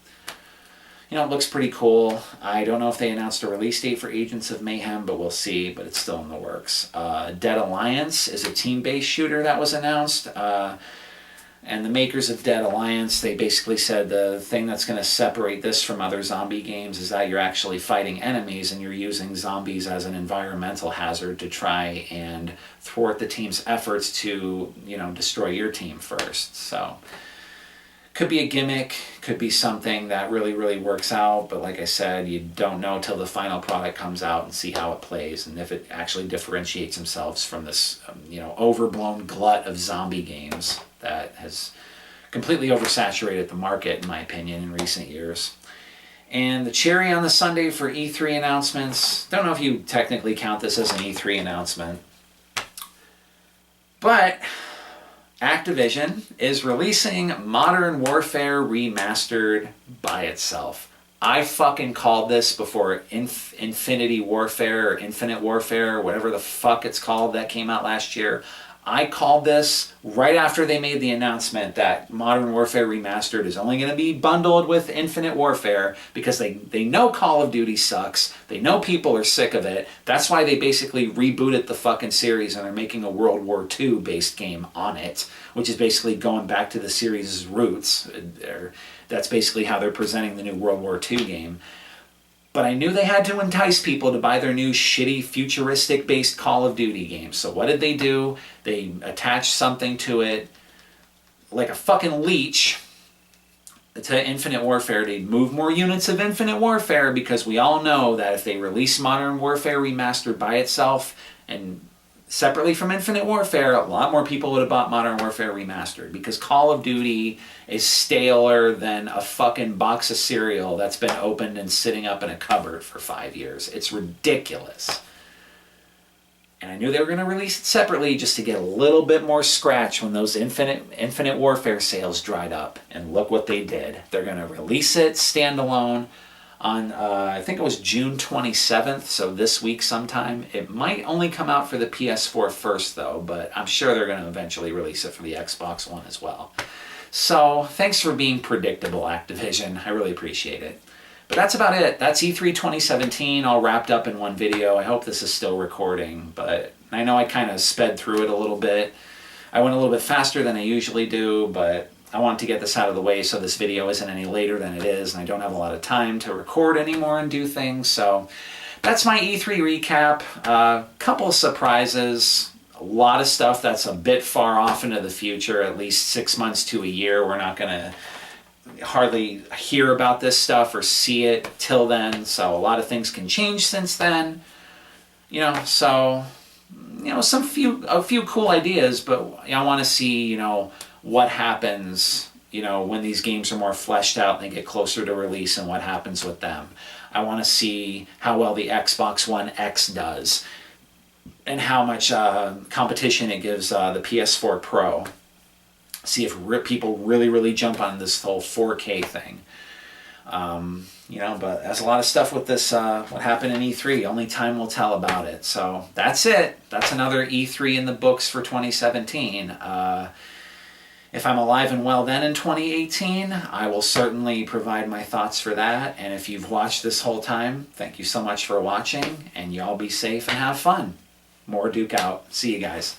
You know, it looks pretty cool. I don't know if they announced a release date for Agents of Mayhem, but we'll see, but it's still in the works. Dead Alliance is a team-based shooter that was announced. And the makers of Dead Alliance, they basically said the thing that's going to separate this from other zombie games is that you're actually fighting enemies and you're using zombies as an environmental hazard to try and thwart the team's efforts to, you know, destroy your team first. So, could be a gimmick, could be something that really, really works out, but like I said, you don't know till the final product comes out and see how it plays and if it actually differentiates themselves from this, you know, overblown glut of zombie games that has completely oversaturated the market, in my opinion, in recent years. And the cherry on the sundae for E3 announcements, don't know if you technically count this as an E3 announcement, but Activision is releasing Modern Warfare Remastered by itself. I fucking called this before Infinity Warfare or Infinite Warfare or whatever the fuck it's called that came out last year. I called this right after they made the announcement that Modern Warfare Remastered is only going to be bundled with Infinite Warfare because they know Call of Duty sucks. They know people are sick of it. That's why they basically rebooted the fucking series and are making a World War II based game on it, which is basically going back to the series' roots. That's basically how they're presenting the new World War II game. But I knew they had to entice people to buy their new shitty futuristic-based Call of Duty game. So what did they do? They attached something to it like a fucking leech to Infinite Warfare to move more units of Infinite Warfare, because we all know that if they release Modern Warfare Remastered by itself and separately from Infinite Warfare, a lot more people would have bought Modern Warfare Remastered, because Call of Duty is staler than a fucking box of cereal that's been opened and sitting up in a cupboard for 5 years. It's ridiculous. And I knew they were going to release it separately just to get a little bit more scratch when those Infinite Warfare sales dried up. And look what they did. They're going to release it standalone on, I think it was June 27th, so this week sometime. It might only come out for the PS4 first, though, but I'm sure they're going to eventually release it for the Xbox One as well. So, thanks for being predictable, Activision. I really appreciate it. But that's about it. That's E3 2017 all wrapped up in one video. I hope this is still recording, but I know I kind of sped through it a little bit. I went a little bit faster than I usually do, but I want to get this out of the way so this video isn't any later than it is, and I don't have a lot of time to record anymore and do things. So that's my E3 recap. Couple of surprises. A lot of stuff that's a bit far off into the future, at least 6 months to a year. We're not going to hardly hear about this stuff or see it till then, so a lot of things can change since then. You know, so, you know, a few cool ideas, but I want to see, you know, what happens, you know, when these games are more fleshed out and they get closer to release and what happens with them. I want to see how well the Xbox One X does and how much competition it gives the PS4 Pro. See if people really, really jump on this whole 4K thing. You know, but there's a lot of stuff with this, what happened in E3. Only time will tell about it. So that's it. That's another E3 in the books for 2017. If I'm alive and well then in 2018, I will certainly provide my thoughts for that. And if you've watched this whole time, thank you so much for watching. And y'all be safe and have fun. Moraduke out. See you guys.